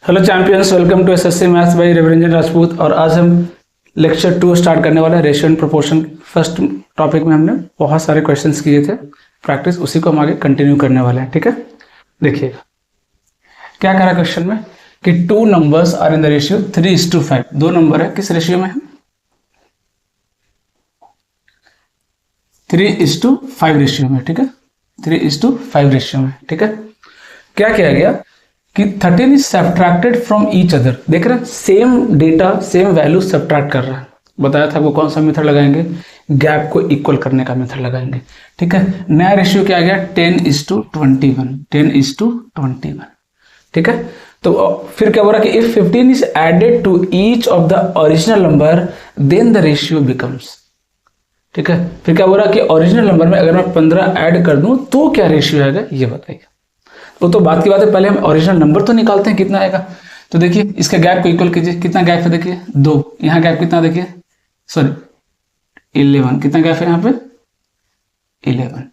Hello champions, welcome to SSC maths by Raviranjan Rajput. और आज हम लेक्चर 2 स्टार्ट करने वाले हैं, ratio and proportion. First topic में हमने बहुत सारे क्वेश्चंस किए थे प्रैक्टिस, उसी को हम आगे कंटिन्यू करने वाले हैं। ठीक है, देखिएगा क्या करा क्वेश्चन में कि two numbers are in the ratio 3:5। दो नंबर है, किस रेशियो में है? 3:5 रेशियो में। ठीक है, 3:5 रेशियो में। ठीक है, क्या किया गया कि 13 is subtracted from each other. देख रहे हैं, same data same value subtract कर रहा है। बताया था आपको कौन सा मेथड लगाएंगे, गैप को इक्वल करने का मेथड लगाएंगे। ठीक है, नया रेशियो क्या आ गया 10:21, 10:21। ठीक है, तो फिर क्या हो रहा है कि if 15 is added to each of the original number then the ratio becomes. ठीक है, फिर क्या हो रहा है कि ओरिजिनल नंबर में अगर मैं 15 ऐड कर दूं तो क्या रेशियो आएगा, ये बताइए। तो बात की बात है, पहले हम ओरिजिनल नंबर तो निकालते हैं कितना आएगा। तो देखिए इसका गैप को इक्वल कीजिए, कितना गैप है देखिए 2, यहाँ गैप कितना देखिए, सॉरी 11, कितना गैप है यहाँ पे 11।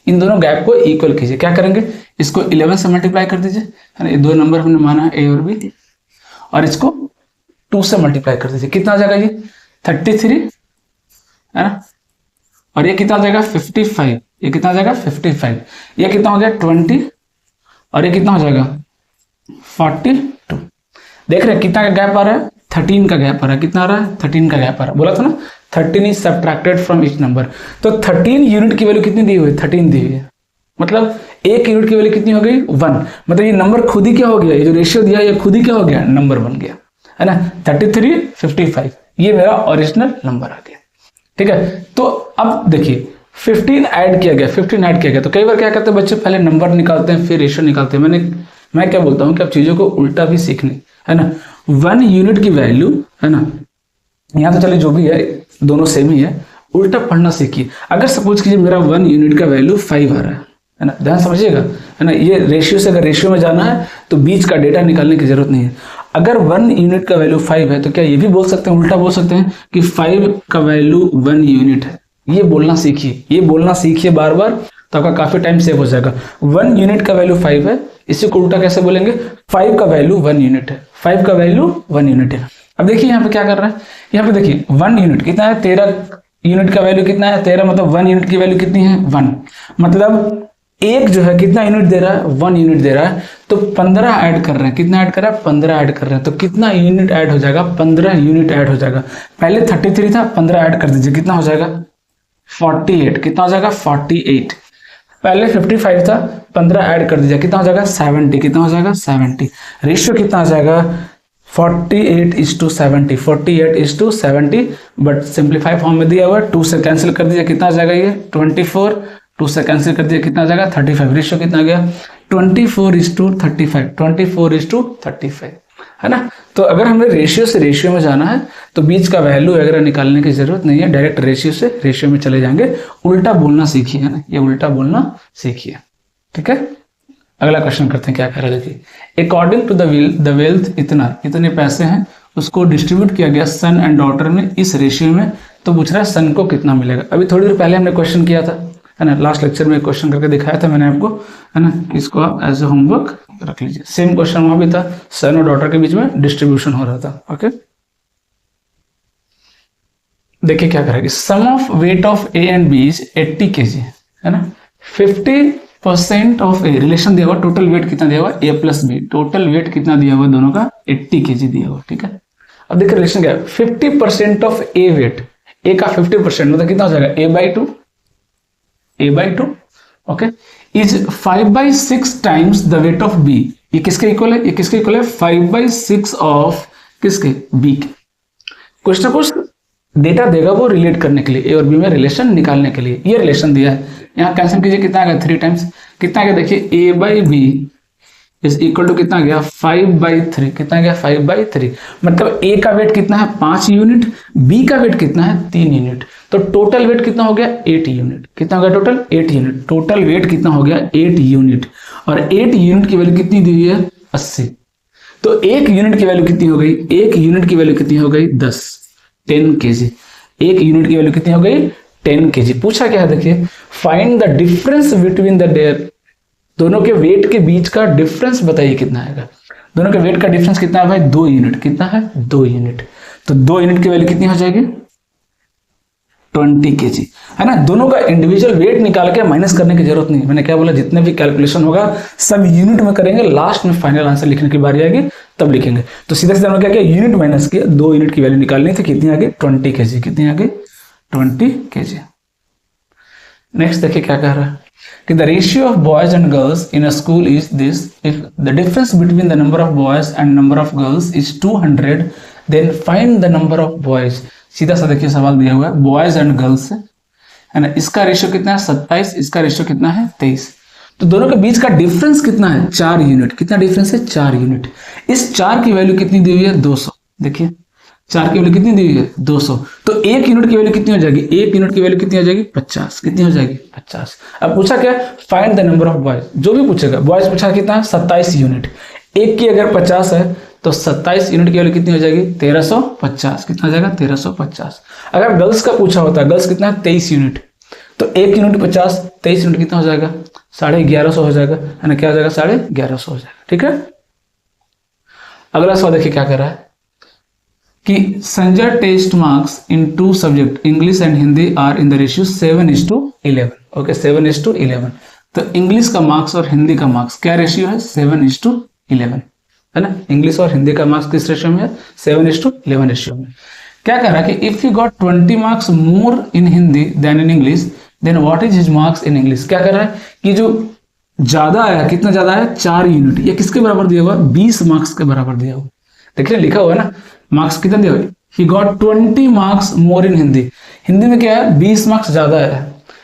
इन दोनों गैप को इक्वल कीजिए। क्या करेंगे, इसको 11 से मल्टीप्लाई कर दीजिए, है ना। ये दो नंबर हमने माना है ए और बी, और इसको 2 से मल्टीप्लाई कर दीजिए। कितना आ जाएगा ये 33, है ना। और ये कितना आ जाएगा 55, ये कितना आ जाएगा 55, ये कितना हो गया 20, और ये कितना हो जाएगा 42। देख रहे हैं कितना का गैप आ रहा है, 13 का गैप आ रहा है। कितना आ रहा है 13 का गैप आ रहा है। बोला था ना 13 is subtracted from each number. तो 13 यूनिट की वैल्यू कितनी दी हुई है, 13 दी हुई है। मतलब एक यूनिट की वैल्यू कितनी हो गई 1। मतलब ये नंबर खुद ही क्या हो गया, ये जो रेशियो दिया ये खुद ही क्या हो गया, नंबर बन गया, है ना। 33, 55 ये मेरा ओरिजिनल नंबर आ गया। ठीक है, तो अब देखिए 15 ऐड किया गया, 15 ऐड किया गया। तो कई बार क्या करते हैं बच्चे, पहले नंबर निकालते हैं फिर रेशियो निकालते हैं। मैं क्या बोलता हूँ कि अब चीजों को उल्टा भी सीखनी है ना। 1 यूनिट की वैल्यू, है ना, यहाँ तो चलिए जो भी है दोनों सेम ही है, उल्टा पढ़ना सीखिए। अगर सपोज कीजिए मेरा 1 यूनिट का वैल्यू 5 आ रहा है ना, ध्यान समझिएगा, है ना। ये रेशियो से अगर रेशियो में जाना है तो बीच का डेटा निकालने की जरूरत नहीं है। अगर 1 यूनिट का वैल्यू 5 है तो क्या ये भी बोल सकते हैं, उल्टा बोल सकते हैं कि 5 का वैल्यू 1 यूनिट है। ये बोलना सीखिए, ये बोलना सीखिए बार बार, तो आपका काफी टाइम सेव हो जाएगा। 1 यूनिट का वैल्यू 5 है, इसी को उल्टा कैसे बोलेंगे, 5 का वैल्यू 1 यूनिट है, 5 का वैल्यू 1 यूनिट है। अब देखिए यहाँ पे क्या कर रहा है, यहाँ पे देखिए 1 यूनिट कितना है, 13 यूनिट का वैल्यू कितना है 13, मतलब 1 यूनिट की वैल्यू कितनी है 1। मतलब एक जो है कितना यूनिट दे रहा है 1 यूनिट दे रहा है, तो 15 ऐड कर रहे हैं। कितना ऐड कर रहा है 15 ऐड कर रहे हैं। तो कितना यूनिट ऐड हो जाएगा, 15 यूनिट ऐड हो जाएगा। पहले 33 था, 15 ऐड कर दीजिए, कितना हो जाएगा 48। कितना हो जाएगा 48। पहले 55 था, 15 ऐड कर दीजिए, कितना हो जाएगा 70। कितना हो जाएगा 70। रेशियो कितना आ जाएगा 48:70, 48:70। बट सिंप्लीफाई फॉर्म में दिया हुआ है, 2 से कैंसिल कर दीजिए, कितना आ जाएगा ये 24। 2 से कैंसिल कर दिया, कितना आ जाएगा 35। रेशियो कितना आ गया 24:35, 24:35, है ना। तो अगर हमें रेशियो से रेशियो में जाना है तो बीच का वैल्यू वगैरह निकालने की जरूरत नहीं है, डायरेक्ट रेशियो से रेशियो में चले जाएंगे। उल्टा बोलना सीखिए, है ना, ये उल्टा बोलना सीखिए। ठीक है, अगला क्वेश्चन करते हैं, क्या कह रहा है देखिए। अकॉर्डिंग टू द वेल्थ, इतने पैसे हैं, उसको डिस्ट्रीब्यूट किया गया सन एंड डॉटर में इस रेशियो में। तो पूछ रहा है सन को कितना मिलेगा। अभी थोड़ी देर पहले हमने क्वेश्चन किया था, है ना, लास्ट लेक्चर में क्वेश्चन करके दिखाया था मैंने आपको, है ना। इसको आप एज ए होमवर्क रख लीजिए। सेम क्वेश्चन वहां भी था, सन और डॉटर के बीच में डिस्ट्रीब्यूशन हो रहा था। ओके, देखिए क्या करेंगे, sum of weight of A and B is 80 kg, है ना। 50% ऑफ ए, रिलेशन दिया हुआ, टोटल वेट कितना दिया हुआ ए प्लस बी, टोटल वेट कितना दिया हुआ दोनों का 80 kg दिया हुआ। ठीक है, अब देखिए रिलेशन क्या है, 50% ऑफ ए वेट, ए का 50% मतलब कितना हो जाएगा a/2, okay, is 5/6 times the weight of B. ये किसके इक्वल है, ये किसके इक्वल है 5/6 ऑफ किसके बी के। कुछ ना कुछ डेटा देगा वो रिलेट करने के लिए, ए और बी में रिलेशन निकालने के लिए। ये रिलेशन दिया है, यहाँ कैंसिल कीजिए, कितना आ गया 3 टाइम्स, कितना आ गया देखिए a/b इज इक्वल टू कितना गया 5/3। कितना गया 5/3। मतलब ए का वेट कितना है 5 यूनिट, बी का वेट कितना है 3 यूनिट। तो टोटल वेट कितना हो गया 8 यूनिट। कितना हो गया टोटल 8 यूनिट। टोटल वेट कितना हो गया 8 यूनिट। और 8 यूनिट की वैल्यू कितनी दी हुई है 80। तो 1 यूनिट की वैल्यू कितनी हो गई, 1 यूनिट की वैल्यू कितनी हो गई 10 kg। 1 यूनिट की वैल्यू कितनी हो गई 10 kg। पूछा क्या है देखिए, find the difference between the their, दोनों के वेट के बीच का डिफरेंस बताइए कितना आएगा। दोनों के वेट का डिफरेंस कितना है भाई 2 यूनिट, कितना है 2 यूनिट। तो 2 यूनिट की वैल्यू कितनी हो जाएगी 20 kg, है ना। दोनों का इंडिविजुअल वेट निकाल के माइनस करने की जरूरत नहीं। मैंने क्या बोला, जितने भी कैलकुलेशन होगा सब यूनिट में करेंगे, लास्ट में फाइनल आंसर लिखने की बारी आएगी तब लिखेंगे। तो सीधे सीधे हमने क्या किया, यूनिट माइनस किया, 2 यूनिट की वैल्यू निकालनी थी, कितनी आ गई 20 kg, कितनी आ गई 20 kg। नेक्स्ट देखिए क्या कह रहा है कि the ratio of boys and girls in a school is this, if the difference between the number of boys and number of girls is 200 then find the number of boys. सीधा सा देखिए सवाल दिया हुआ है, बॉयज एंड गर्ल्स है ना, इसका रेशियो कितना है 27, इसका रेशियो कितना है 23। तो दोनों के बीच का डिफरेंस कितना है 4 यूनिट, कितना डिफरेंस है 4 यूनिट। इस 4 की वैल्यू कितनी दी हुई है 200, देखिए 4 की वैल्यू कितनी दी हुई है 200, तो 1 यूनिट की वैल्यू कितनी हो जाएगी, 1 यूनिट की वैल्यू कितनी हो जाएगी 50, कितनी हो जाएगी 50। अब पूछा क्या, find the number of boys, जो भी पूछेगा, बॉयज पूछा कितना 27 यूनिट, 1 की अगर 50 है तो 27 यूनिट की वैल्यू कितनी हो जाएगी 1350, कितना हो जाएगा 1350। अगर गर्ल्स का पूछा होता है, गर्ल्स कितना है 23 यूनिट, तो 1 यूनिट 50, 23 यूनिट कितना हो जाएगा 1150 हो जाएगा, है ना, क्या हो जाएगा 1150 हो जाएगा, ठीक है। अगला सवाल देखिए क्या कर रहा है कि Sanjay test marks in 2 subject English and Hindi are in the ratio 7:11। Okay 7:11। तो इंग्लिश का मार्क्स और हिंदी का मार्क्स क्या रेशियो है 7:11, है ना। इंग्लिश और हिंदी का मार्क्स किस रेशियो में है 7:11 रेशियो में। क्या कह रहा है कि if you got 20 marks more in Hindi then in English then what is his marks in English. क्या कर रहा है कि जो ज्यादा आया, कितना ज्यादा आया 4 यूनिट, ये किसके बराबर दिया हुआ 20 मार्क्स के बराबर दिया हुआ। देखिए लिखा हुआ है ना, मार्क्स कितना दिया हुआ, he got 20 marks more in Hindi, Hindi में क्या है 20 मार्क्स ज्यादा है,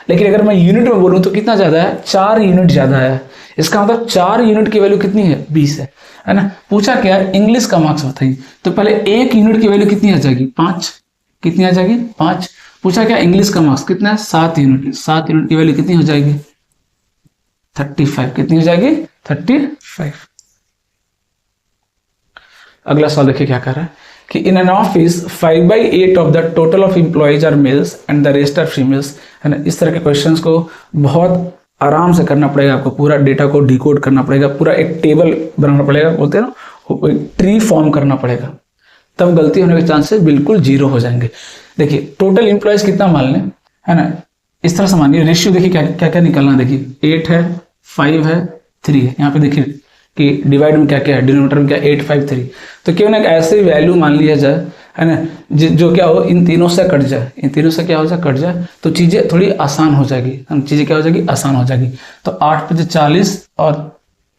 लेकिन अगर मैं यूनिट में बोलूं तो कितना ज्यादा है 4 यूनिट ज्यादा है। इसका मतलब 4 यूनिट की वैल्यू कितनी है 20 है ना। पूछा क्या है इंग्लिश का मार्क्स बताइए, तो पहले 1 यूनिट की वैल्यू कितनी आ जाएगी 5, कितनी आ जाएगी 5। पूछा क्या इंग्लिश का मार्क्स कितना है 7 यूनिट, 7 यूनिट की वैल्यू कितनी हो जाएगी 35, कितनी हो जाएगी 35। अगला सवाल देखिए क्या कर रहा है कि in an office 5/8 of the total of employees are males and the rest are females, है ना। इस तरह के क्वेश्चंस को बहुत आराम से करना पड़ेगा आपको, पूरा डेटा को डिकोड करना पड़ेगा, पूरा एक टेबल बनाना पड़ेगा, बोलते हैं ना ट्री फॉर्म करना पड़ेगा, तब गलती होने के चांसेस बिल्कुल 0 हो जाएंगे। देखिए टोटल एम्प्लॉइज कितना मान लें, है ना, इस तरह से मानिए रेशियो देखिए क्या क्या निकलना, देखिए 8 है 5 है 3 है, यहाँ पे देखिए कि डिवाइड में क्या क्या है, डिनोमिनेटर में क्या 8 5 3, तो क्यों ना ऐसे वैल्यू मान लिया जाए, है ना, जो क्या हो इन तीनों से कट जाए, इन तीनों से क्या हो जाए कट जाए, तो चीज़ें थोड़ी आसान हो जाएगी, चीज़ें क्या हो जाएगी आसान हो जाएगी। तो 8 × 40 और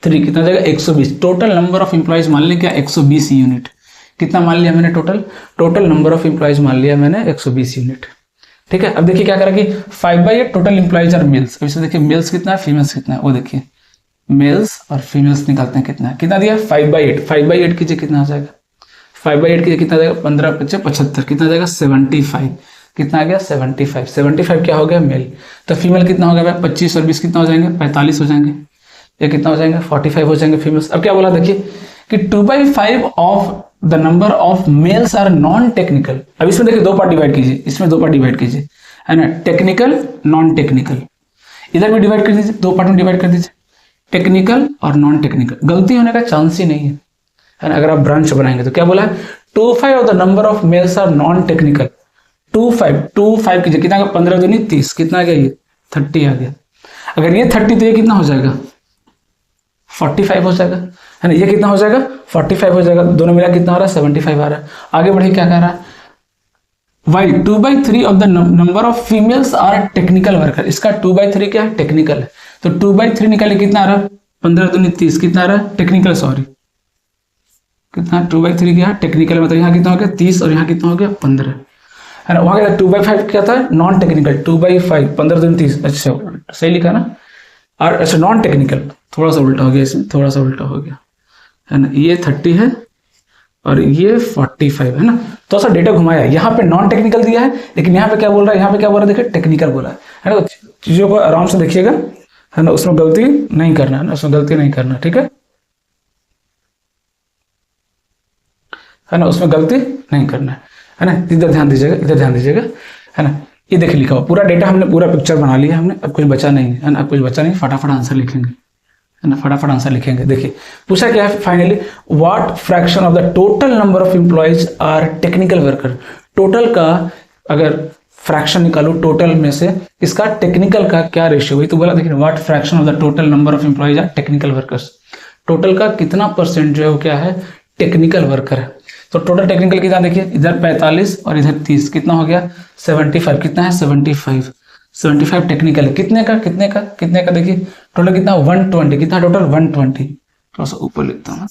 3 कितना हो जाएगा 120। टोटल नंबर ऑफ एम्प्लॉइज मान लिया क्या 120 यूनिट, कितना मान लिया मैंने टोटल नंबर ऑफ एम्प्लॉइज मान लिया मैंने 120 यूनिट, ठीक है। अब देखिए क्या करा कि 5/8 टोटल एम्प्लॉइज आर मेल्स, अब इसमें देखिए मेल्स कितना है फीमेल्स कितना है, वो देखिए मेल्स और फीमेल्स निकालते हैं कितना है, कितना दिया 5/8, 5/8 कीजिए कितना आ जाएगा 5/8 कीजिए कितना आ जाएगा 15 × 5 = 75, कितना आ जाएगा 75, कितना आ गया 75, 75 क्या हो गया मेल। तो फीमेल कितना हो गया भाई 25 और 20 कितना हो जाएंगे 45 हो जाएंगे, ये कितना हो जाएंगे 45 हो जाएंगे फीमेल्स। अब क्या बोला देखिए कि 2/5 of the number of males are non technical. अब इसमें देखिए 2 पार्ट डिवाइड कीजिए, इसमें 2 पार्ट डिवाइड कीजिए, है ना, टेक्निकल नॉन टेक्निकल, इधर भी डिवाइड कर दीजिए, 2 पार्ट में डिवाइड कर दीजिए, टेक्निकल और नॉन टेक्निकल, गलती होने का चांस ही नहीं है ना। अगर आप ब्रांच बनाएंगे तो क्या बोला 2/5 of the number of males are non technical, 2/5 कीजिए कितना 15 दूनी 30, कितना आ गया ये 30 आ गया। अगर ये 30 तो ये कितना हो जाएगा 45 हो जाएगा, है ना, ये कितना हो जाएगा 45 हो जाएगा, दोनों मिला कितना आ रहा है 75 आ रहा है। आगे बढ़े क्या कह रहा है why 2/3 of the number of females are technical worker, इसका 2/3 क्या है टेक्निकल है, तो 2/3 निकाले कितना आ रहा है 15 दूनी 30, कितना आ रहा है टेक्निकल, सॉरी कितना 2/3 क्या है टेक्निकल, मतलब यहाँ कितना हो गया 30 और यहाँ कितना हो गया 15, है ना। वहां क्या 2/5 क्या था नॉन टेक्निकल, 2/5 15 दूनी 30, अच्छा सही लिखा ना। और अच्छा नॉन टेक्निकल थोड़ा सा उल्टा हो गया, इसमें थोड़ा सा उल्टा हो गया, है ना, ये 30 है और ये 45 है ना, तो सा डेटा घुमाया, यहाँ पे नॉन टेक्निकल दिया है लेकिन यहाँ पे क्या बोल रहा है, यहाँ पे क्या बोल रहा है देखिए टेक्निकल बोला है ना। तो चीजों को आराम से देखिएगा, है ना, उसमें गलती नहीं करना, है ना, उसमें गलती नहीं करना, ठीक है ना, उसमें गलती नहीं करना है ना। इधर ध्यान दीजिएगा, इधर ध्यान दीजिएगा, है ना। ये देखिए लिखा हुआ पूरा डेटा हमने पूरा पिक्चर बना लिया हमने, अब कुछ बचा नहीं है ना, अब कुछ बचा नहीं, फटाफट आंसर लिखेंगे, है ना, फटाफट आंसर लिखेंगे। देखिए पूछा क्या है finally, what fraction of the total number of employees are technical worker. Total का अगर फ्रैक्शन निकालो टोटल में से, इसका टेक्निकल का क्या रेशियो है, तो बोला देखिए what fraction of the total number of employees are technical workers. Total का कितना परसेंट जो है वो क्या है, टेक्निकल वर्कर है। तो टोटल टेक्निकल कितना, देखिए इधर 45 और इधर 30, कितना हो गया 75। कितना है 75 टेक्निकल है। कितने का देखिए टोटल कितना 120, कितना टोटल 120, थोड़ा सा ऊपर लिखता हूँ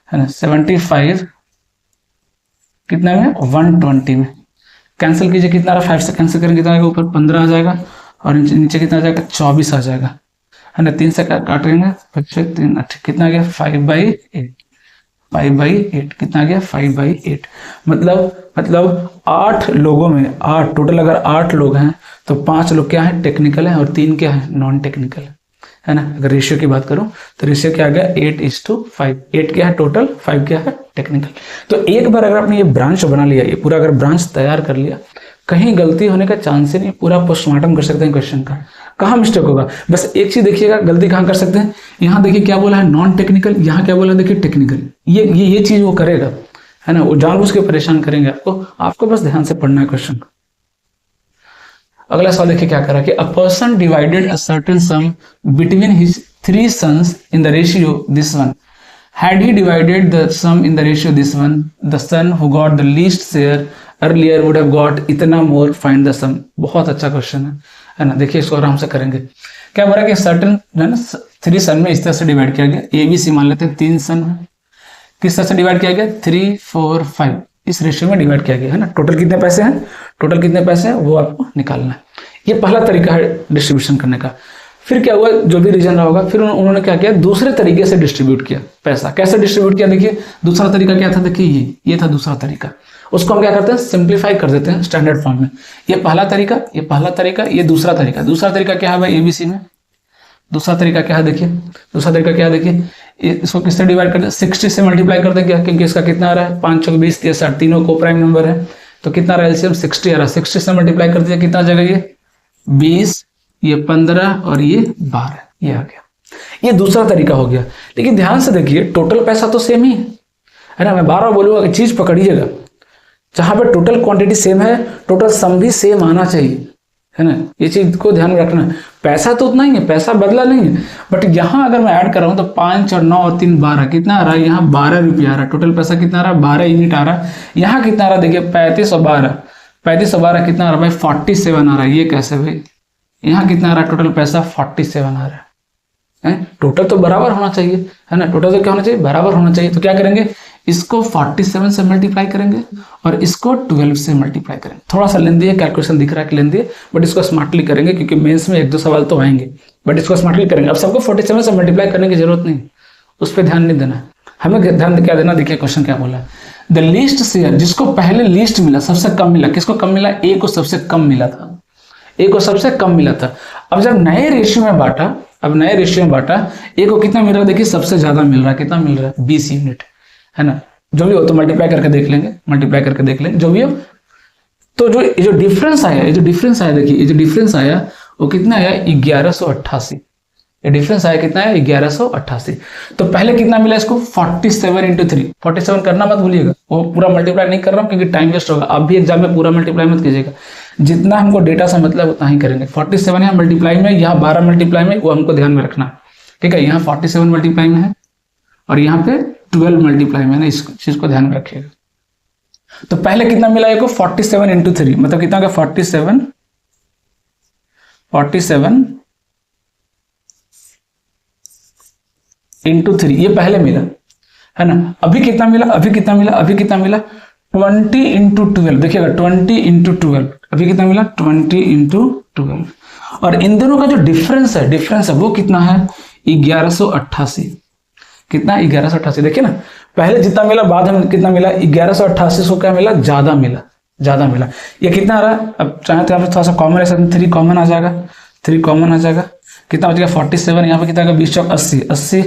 है ना, 75 कितना में 120 में कैंसिल कीजिए, कितना रहा 5 से कैंसिल करेंगे कितना आएगा, ऊपर 15 आ जाएगा और नीचे कितना आ जाएगा 24 आ जाएगा है ना, 3 से काटेंगे 3 कितना आ गया 5/8 कितना आ गया 5/8। मतलब 8 लोगों में 8 टोटल, अगर 8 लोग हैं तो 5 लोग क्या है टेक्निकल है और 3 क्या है नॉन टेक्निकल है ना। अगर रेशियो की बात करूं तो रेशियो क्या आ गया 8:5, 8 क्या है टोटल, 5 क्या है टेक्निकल। तो एक बार अगर आपने ये ब्रांच बना लिया, ये पूरा अगर ब्रांच तैयार कर लिया, कहीं गलती होने का चांस ही नहीं, पूरा पोस्टमार्टम कर सकते हैं क्वेश्चन का, कहाँ मिस्टेक होगा। बस एक चीज देखिएगा गलती कहाँ कर सकते हैं, यहाँ देखिए क्या बोला है नॉन टेक्निकल, यहाँ क्या बोला देखिए टेक्निकल, ये चीज वो करेगा है ना, वो जानबूझ के परेशान करेंगे आपको बस ध्यान से पढ़ना है क्वेश्चन। अगला सवाल देखिए क्या करा कि a person divided a certain some between his 3 sons in the ratio this one. Had he divided the sum in the ratio this one, the son who got the least share earlier would have got इतना more, find the sum। बहुत अच्छा question है ना। देखिए इसको आराम से करेंगे। क्या बोला कि सर्टेन है ना 3 सन में इस तरह से डिवाइड किया गया, ए बी सी मान लेते हैं 3 सन है, किस तरह से डिवाइड किया गया 3, 4, 5 इस रेशियो में डिवाइड किया गया है ना। टोटल कितने पैसे हैं वो आपको निकालना है। ये पहला तरीका है डिस्ट्रीब्यूशन करने का। फिर क्या हुआ, जो भी रीजन रहा होगा, फिर उन्होंने क्या किया दूसरे तरीके से डिस्ट्रीब्यूट किया पैसा। कैसे डिस्ट्रीब्यूट किया देखिए, दूसरा तरीका क्या था, देखिए ये था दूसरा तरीका। उसको हम क्या करते हैं सिंप्लीफाई कर देते हैं स्टैंडर्ड फॉर्म में। ये पहला तरीका, ये दूसरा तरीका। दूसरा तरीका क्या है भाई एबीसी में, दूसरा तरीका क्या है देखिए, इसको किससे डिवाइड कर दे 60 से मल्टीप्लाई कर देंगे, क्योंकि इसका कितना आ रहा है 5 × 20 = 60, तीनों को प्राइम नंबर है, तो कितना रहा एलसीएम 60 आ रहा है। 60 से मल्टीप्लाई कर दीजिए, कितना आ जाएगा ये 20, ये 15 और ये 12, ये आ गया। ये दूसरा तरीका हो गया। लेकिन ध्यान से देखिए टोटल पैसा तो सेम ही है ना। मैं बार बार बोलूंगा कि चीज पकड़िएगा, जहां पे टोटल क्वांटिटी सेम है टोटल सम भी सेम आना चाहिए है ना। ये चीज को ध्यान में रखना है। पैसा तो उतना ही है, पैसा बदला नहीं है, बट यहां अगर मैं ऐड कर रहा हूं तो 5 और 9 और 3 12 कितना आ रहा है, यहाँ 12 रुपया आ रहा है। टोटल पैसा कितना आ रहा है 12 यूनिट आ रहा है। यहाँ कितना आ रहा है देखिए 35 और 12 कितना आ रहा है भाई 47 आ रहा है। ये कैसे भाई, यहाँ कितना आ रहा है टोटल पैसा 47 आ रहा है। टोटल तो बराबर होना चाहिए है ना, टोटल तो क्या होना चाहिए बराबर होना चाहिए। तो क्या करेंगे, इसको 47 से मल्टीप्लाई करेंगे और इसको 12 से मल्टीप्लाई करेंगे। थोड़ा सा लेंदी है, कैलकुलेशन दिख रहा है कि लेंदी है, बट इसको स्मार्टली करेंगे क्योंकि मेंस में 1-2 सवाल तो आएंगे, बट इसको स्मार्टली करेंगे। अब सबको 47 से मल्टीप्लाई करने की जरूरत नहीं, उस पर ध्यान नहीं देना। हमें ध्यान क्या देना, देखिए क्वेश्चन क्या बोला, द लीस्ट शेयर, जिसको पहले लीस्ट मिला, सबसे कम मिला, किसको कम मिला, ए को सबसे कम मिला था, ए को सबसे कम मिला था। अब जब नए रेशियो में बांटा, ए को कितना मिल रहा है देखिए सबसे ज्यादा मिल रहा है, कितना मिल रहा है 20 यूनिट है ना। जो भी हो तो मल्टीप्लाई करके देख लेंगे, जो भी हो। तो जो डिफरेंस आया देखिए, ये जो डिफरेंस आया वो कितना आया 1188। ये डिफरेंस आया कितना है 1188। तो पहले कितना मिला इसको 47 × 3, 47 करना मत भूलिएगा, वो पूरा मल्टीप्लाई नहीं कर रहा हूँ क्योंकि टाइम वेस्ट होगा। आप भी एग्जाम में पूरा मल्टीप्लाई मत कीजिएगा, जितना हमको डेटा से मतलब उतना ही करेंगे। 47 है मल्टीप्लाई में, यहाँ 12 मल्टीप्लाई में, वो हमको ध्यान में रखना ठीक है। यहाँ 47 मल्टीप्लाई में है और यहाँ पे 12 मल्टीप्लाई में है ना, इस चीज को ध्यान में रखिएगा। तो पहले कितना मिला एक को 47 × 3, मतलब कितना का 47 × 3, ये पहले मिला है ना। अभी कितना मिला 20 × 12, देखिएगा 20 × 12, अभी कितना मिला 20 × 12। और इन दोनों का जो डिफरेंस है वो कितना है 1188। कितना 1188, देखिए ना पहले जितना मिला बाद में कितना मिला 1188 को क्या मिला ज्यादा मिला। ये कितना आ रहा है, अब चाहे तो यहाँ पे थोड़ा सा कॉमन है, 3 कॉमन आ जाएगा, कितना बचेगा 47, यहाँ पे कितना आएगा 20 × 80,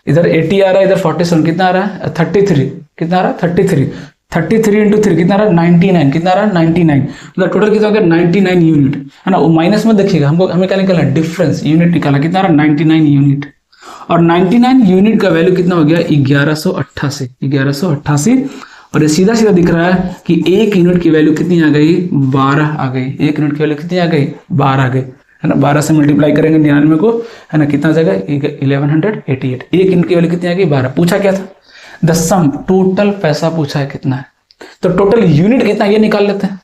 इधर 80 आ रहा है, इधर 47 कितना आ रहा है 33, कितना आ रहा है 33 × 3 कितना आ रहा है 99, कितना आ रहा है 99, मतलब टोटल कितना हो गया 99 यूनिट है ना। वो माइनस में देखिएगा, हमें क्या निकालना डिफरेंस, यूनिट निकाला, कितना आ रहा है 99 यूनिट। और 99 यूनिट का वैल्यू कितना हो गया 1188 और ये सीधा सीधा दिख रहा है कि एक यूनिट की वैल्यू कितनी आ गई 12 आ गई। एक यूनिट की वैल्यू कितनी आ गई 12 आ गई, है ना। 12 से मल्टीप्लाई करेंगे 99 को, है ना, कितना आ जाएगा 1188। एक यूनिट की वैल्यू कितनी आ गई 12। पूछा क्या था द सम, टोटल पैसा पूछा है कितना है, तो टोटल यूनिट कितना ये निकाल लेते हैं।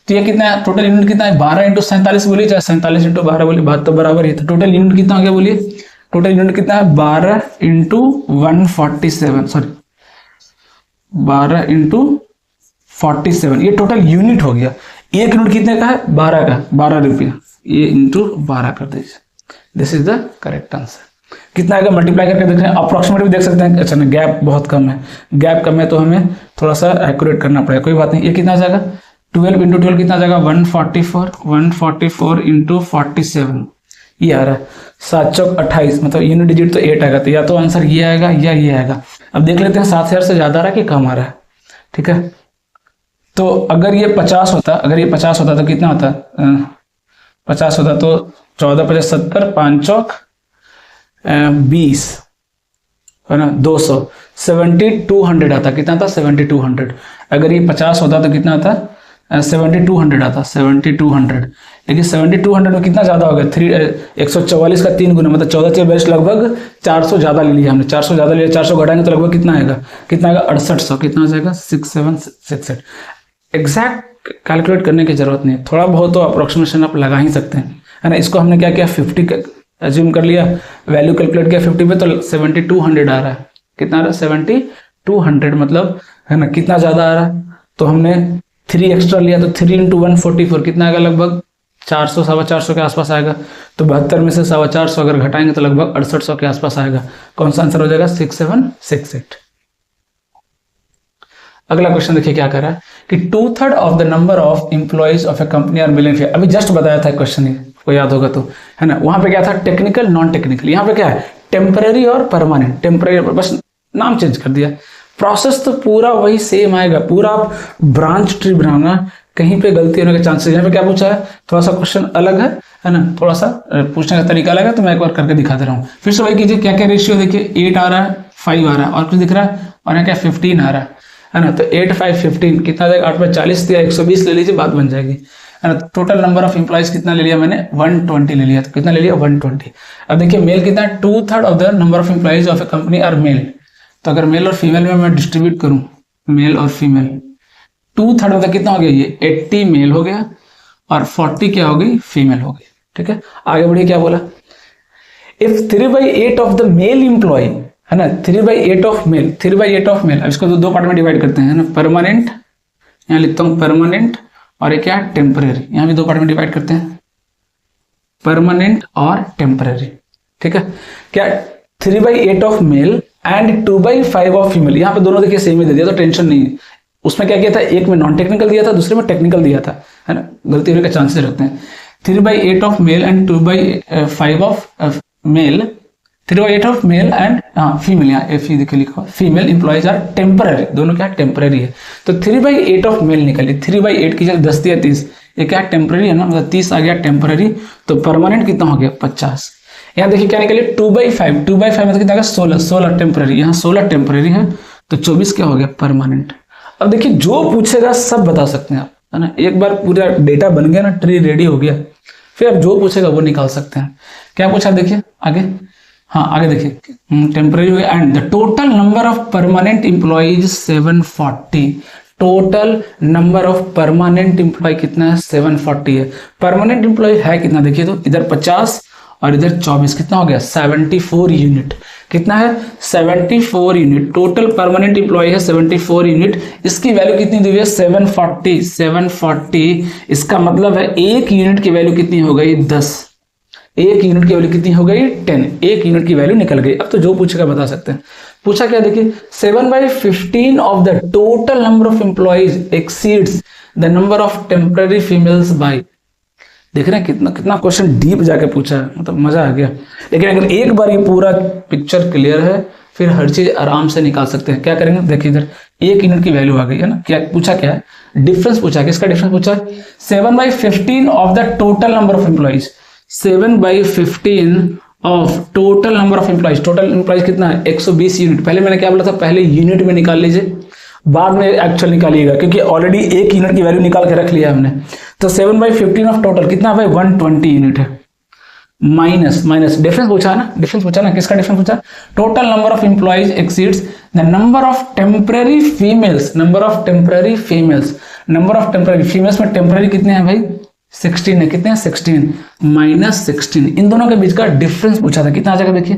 तो ये कितना है टोटल यूनिट कितना है 12 इंटू 47 बोलिए, चाहे 47 इंटू 12 बोलिए, बात तो बराबर ही है। तो टोटल यूनिट कितना हो गया बोलिए, टोटल यूनिट कितना है 12 इंटू 147, सॉरी 12 इंटू 47, ये टोटल यूनिट हो गया। एक यूनिट कितने का है 12 का, 12 रुपया, ये इंटू 12 कर दीजिए। This is the correct answer. कितना आएगा मल्टीप्लाई करके देख रहे हैं, अप्रोक्सीमेट भी देख सकते हैं। अच्छा नहीं, गैप बहुत कम है, गैप कम है तो हमें थोड़ा सा एक्यूरेट करना पड़ेगा, कोई बात नहीं। ये कितना आ जाएगा 12 इंटू 12 कितना आ जाएगा 144 इंटू 47, ये आ रहा है 7 चौक 28, मतलब यूनिट डिजिट तो 8 आएगा। तो या तो आंसर ये आएगा या ये आएगा। अब देख लेते हैं 7000 से ज्यादा आ रहा है कि कम आ रहा है, ठीक है। तो अगर ये 50 होता, अगर ये 50 होता तो कितना होता 50 होता तो 14 50 70, 5 चौक 20, है ना 200, 7200 आता। कितना आता 7200। अगर ये 50 होता तो कितना आता 7200 आता, 7200। लेकिन 7200 में कितना ज्यादा हो गया 144 का 3 गुना, मतलब 14 से बेस्ट लगभग 400 ज्यादा ले लिया हमने, 400 ज्यादा ले लिया, 400 घटाएंगे तो लगभग कितना आएगा 6800, कितना आ जाएगा 6768। एग्जैक्ट कैलकुलेट करने की जरूरत नहीं, थोड़ा बहुत तो अप्रोक्सीमेशन आप लगा ही सकते हैं, है ना। इसको हमने क्या किया 50 अज्यूम कर लिया, वैल्यू कैलकुलेट किया 50 पे तो 7200 आ रहा है। कितना आ रहा है 7200, मतलब है ना कितना ज्यादा आ रहा है। तो हमने 3 एक्स्ट्रा लिया तो 3 इंटू 144 कितना आएगा लगभग 400 450 के आसपास आएगा। तो 72 में से 450 अगर घटाएंगे तो लगभग 6800 के आसपास आएगा। कौन सा आंसर हो जाएगा 6768। अगला क्वेश्चन देखिए क्या कर रहा है कि 2/3 of the number of employees of a company are male and female. अभी जस्ट बताया था क्वेश्चन, को याद होगा तो, है ना। वहां पे क्या था टेक्निकल नॉन टेक्निकल, यहाँ पे क्या है टेम्पररी और परमानेंट। टेम्पररी बस नाम चेंज कर दिया, प्रोसेस तो पूरा वही सेम आएगा। पूरा आप ब्रांच ट्री बनाना, कहीं पे गलती होने के चांसेस। यहाँ पे क्या पूछा है थोड़ा सा क्वेश्चन अलग है ना, थोड़ा सा पूछने का तरीका अलग है। तो मैं एक बार करके दिखा दे रहा हूँ। फिर से वही कीजिए, क्या क्या रेशियो देखिए 8 आ रहा है, 5 आ रहा है, और कुछ दिख रहा है, और यहाँ क्या 15 आ रहा है ना। तो 8 5 15 कितना आ जाएगा 8 में 40 या 120 ले लीजिए, बात बन जाएगी, है ना। टोटल नंबर ऑफ एम्प्लॉइज कितना ले लिया मैंने 120 ले लिया। तो कितना ले लिया 120। अब देखिए मेल कितना 2/3 of the number of employees of a company are male. तो अगर मेल और फीमेल में मैं डिस्ट्रीब्यूट करूं, मेल और फीमेल, 2/3 मतलब कितना हो गया ये 80 मेल हो गया और 40 क्या हो गई फीमेल हो गई, ठीक है। आगे बढ़िए क्या बोला, if 3/8 of the male employee, है ना, 3/8 ऑफ मेल, 3/8 ऑफ मेल। अब इसको दो पार्ट में डिवाइड करते हैं ना, परमानेंट, यहाँ लिखता हूं परमानेंट, और एक क्या टेम्पररी, यहाँ भी दो पार्ट में डिवाइड करते हैं, परमानेंट और टेम्पररी, ठीक है। क्या 3/8 of male and 2/5 of female, यहाँ पे दोनों देखिए सेम ही दे दिया तो टेंशन नहीं है। उसमें क्या किया था, एक में नॉन टेक्निकल दिया था, दूसरे में टेक्निकल दिया था, है ना, गलती होने के चांसेस रहते हैं। 3/8 of male and 2/5 of male, 3/8 of male and female, यहाँ एफ देखिए लिखा फीमेल एम्प्लॉइज आर टेम्पररी, दोनों क्या टेम्पररी है। तो 3/8 ऑफ मेल निकलिए, 3/8 की जगह 10 या 30, ये क्या टेम्पररी है ना, मतलब 30 आ गया टेम्पररी। तो परमानेंट कितना हो गया 50। यहाँ देखिए क्या निकले 2/5, 2/5 मतलब कितना 16 टेम्पररी, यहाँ 16 टेम्पररी है, तो 24 क्या हो गया परमानेंट। अब देखिए जो पूछेगा सब बता सकते हैं आप, है ना। एक बार पूरा डेटा बन गया ना, ट्री रेडी हो गया, फिर अब जो पूछेगा वो निकाल सकते हैं। क्या पूछा देखिए आगे, हाँ आगे देखिए टेम्पररी हो गया। And the total number of permanent employees 740। Total number of permanent employee कितना है 740 है। परमानेंट एम्प्लॉय है कितना देखिए, तो इधर 50 और इधर 24, कितना हो गया 74 यूनिट। कितना है 74 यूनिट। टोटल परमानेंट एम्प्लॉय है 74 यूनिट। इसकी वैल्यू कितनी दी हुई है 740। इसका मतलब है एक यूनिट की वैल्यू कितनी हो गई 10, एक यूनिट की वैल्यू कितनी हो गई 10, एक यूनिट की वैल्यू निकल गई। अब तो जो पूछेगा बता सकते हैं। पूछा क्या देखिए 7/15 of the total number of employees exceeds the number of temporary females by. देख रहे हैं कितना कितना क्वेश्चन डीप जाके पूछा है, मतलब मजा आ गया। लेकिन अगर एक बार ये पूरा पिक्चर क्लियर है फिर हर चीज आराम से निकाल सकते हैं। क्या करेंगे देखिए इधर एक यूनिट की वैल्यू आ गई है ना। क्या पूछा, क्या है डिफरेंस पूछा, किसका डिफरेंस पूछा 7/15 of the total number of employees, 7/15 of total number of employees. Total employees कितना है 120 यूनिट। पहले मैंने क्या बोला था, पहले यूनिट में निकाल लीजिए, बाद में एक्चुअल निकालिएगा, क्योंकि ऑलरेडी एक यूनिट की वैल्यू निकाल के रख लिया हमने। तो 7/15 ऑफ टोटल कितना भाई 120 यूनिट है। माइनस माइनस डिफरेंस पूछा है ना, डिफरेंस पूछा ना, किसका डिफरेंस पूछा, total number of employees exceeds the number of temporary females. Number of temporary females, number of temporary females में टेम्पररी कितने हैं भाई 16 है। कितने हैं 16 माइनस 16। इन दोनों के बीच का डिफरेंस पूछा था, कितना आ जाएगा देखिए,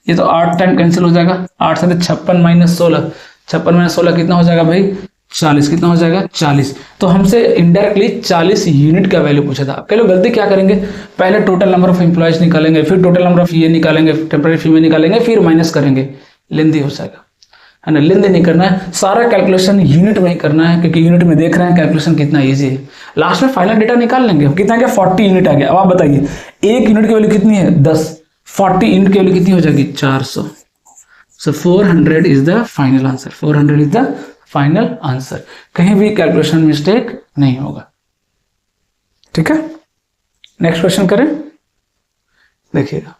ये तो 8 टाइम कैंसिल हो जाएगा, 8 से 56 माइनस 16, 56 माइनस 16 कितना हो जाएगा भाई 40। कितना हो जाएगा 40। तो हमसे इनडायरेक्टली 40 यूनिट का वैल्यू पूछा था। कई लोग गलती क्या करेंगे, पहले टोटल नंबर ऑफ एम्प्लॉयज निकालेंगे, फिर टोटल नंबर ऑफ ये निकालेंगे, टेम्पररी फीमेल निकालेंगे, फिर माइनस करेंगे, लेंदी हो जाएगा, है ना। लेंदी नहीं करना है, सारा कैलकुलेशन यूनिट में ही करना है, क्योंकि यूनिट में देख रहे हैं कैलकुलेशन कितना ईजी है। लास्ट में फाइनल डेटा निकाल लेंगे, कितना गया 40 यूनिट आ गया। अब आप बताइए एक यूनिट की वैल्यू कितनी है 10, 40 यूनिट की वैल्यू कितनी हो जाएगी 400। सो 400 is the final answer, 400 is the final answer. कहीं भी कैलकुलेशन मिस्टेक नहीं होगा, ठीक है। नेक्स्ट क्वेश्चन करें, देखिएगा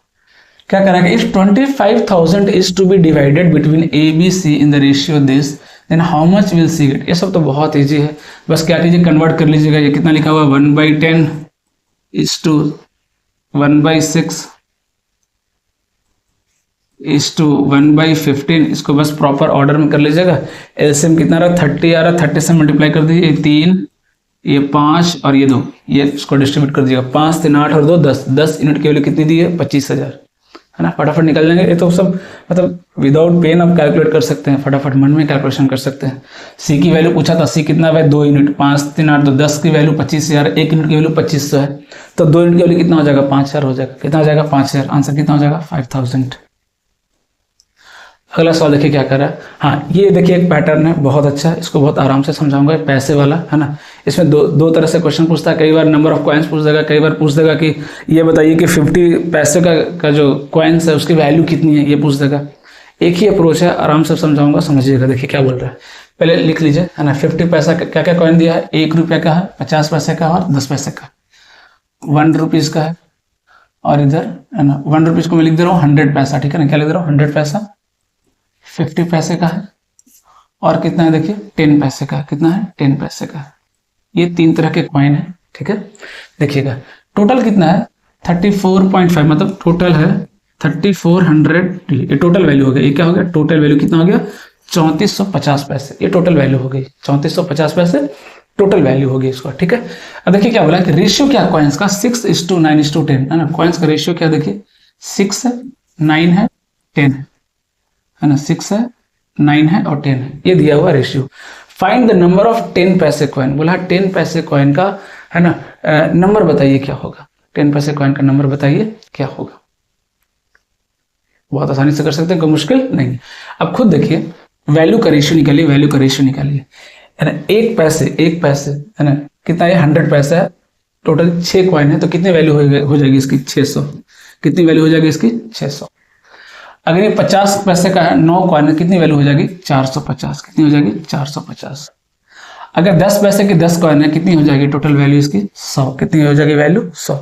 क्या करेंगे। If 25,000 is to be divided between A B C in the ratio this then how much will C get. ये सब तो बहुत इजी है, बस क्या कीजिए कन्वर्ट कर लीजिएगा। ये कितना लिखा हुआ 1/10 इज टू 1/6 इज टू 1/15। इसको बस प्रॉपर ऑर्डर में कर लीजिएगा। एलसीएम कितना रहा 30 आ रहा, 30 से मल्टीप्लाई कर दीजिए, ये 3 ये 5 और ये 2, ये इसको डिस्ट्रीब्यूट कर दीजिएगा। 5 3 8 और 2 10, 10 यूनिट की वैल्यू कितनी दी है 25,000, है ना। फटाफट निकल जाएंगे ये तो सब, मतलब विदाउट पेन आप कैलकुलेट कर सकते हैं, फटाफट मन में कैलकुलेशन कर सकते हैं। सी की वैल्यू पूछा था, सी कितना है 2 यूनिट, 5 3 8 2 10 की वैल्यू 25,000, 1 यूनिट की वैल्यू 2500 है, तो 2 यूनिट की वैल्यू कितना हो जाएगा 5000 हो जाएगा। कितना हो जाएगा 5000, आंसर कितना हो जाएगा 5000। अगला सवाल देखिए क्या कर रहा है। हाँ ये देखिए एक पैटर्न है बहुत अच्छा है, इसको बहुत आराम से समझाऊंगा, पैसे वाला है ना। इसमें दो तरह से क्वेश्चन पूछता है, कई बार नंबर ऑफ कॉइन्स पूछ देगा, कई बार पूछ देगा कि ये बताइए कि 50 पैसे का जो कॉइन्स है उसकी वैल्यू कितनी है, ये पूछ देगा। एक ही अप्रोच है, आराम से समझाऊंगा, समझिएगा। देखिए क्या बोल रहा है, पहले लिख लीजिए, है ना। 50 पैसा क्या क्या कॉइन दिया है, 1 रुपये का है, 50 पैसे का और 10 पैसे का, 1 रुपीज़ का है, और इधर है ना 1 रुपीज़ को मैं लिख दे रहा हूँ 100 पैसा, ठीक है ना। क्या लिख दे रहा हूँ 100 पैसा, 50 पैसे का है, और कितना है देखिए 10 पैसे का, कितना है 10 पैसे का। ये 3 तरह के कॉइन है, ठीक है। देखिएगा टोटल कितना है 34.5, मतलब टोटल है 3400, ये टोटल वैल्यू हो गया। ये क्या हो गया टोटल वैल्यू कितना हो गया 3450 पैसे, ये टोटल वैल्यू हो गई 3450 पैसे टोटल वैल्यू होगी इसको, ठीक है। अब देखिए क्या बोला कि रेशियो क्या कॉइन्स का 6:9:10 है ना। कॉइन्स का रेशियो क्या देखिए 6 है 9 है 10 है ना, 6 है 9 है और 10 है, ये दिया हुआ ratio. Find the number of 10 पैसे कॉइन, बोला 10 पैसे कॉइन का है ना नंबर बताइए क्या होगा, 10 पैसे कॉइन का नंबर बताइए क्या होगा। बहुत आसानी से कर सकते हैं, कोई मुश्किल नहीं। अब खुद देखिए वैल्यू का रेशियो निकालिए, वैल्यू का रेशियो निकालिए, है ना। एक पैसे है ना कितना है 100 पैसा है, टोटल 6 कॉइन है, तो कितनी वैल्यू हो जाएगी इसकी 600। कितनी वैल्यू हो जाएगी इसकी 600। अगर ये 50 पैसे का है 9 कॉइन है, कितनी वैल्यू हो जाएगी 450। कितनी हो जाएगी 450। अगर 10 पैसे की 10 कॉइन है, कितनी हो जाएगी टोटल वैल्यू इसकी 100। कितनी हो जाएगी वैल्यू 100।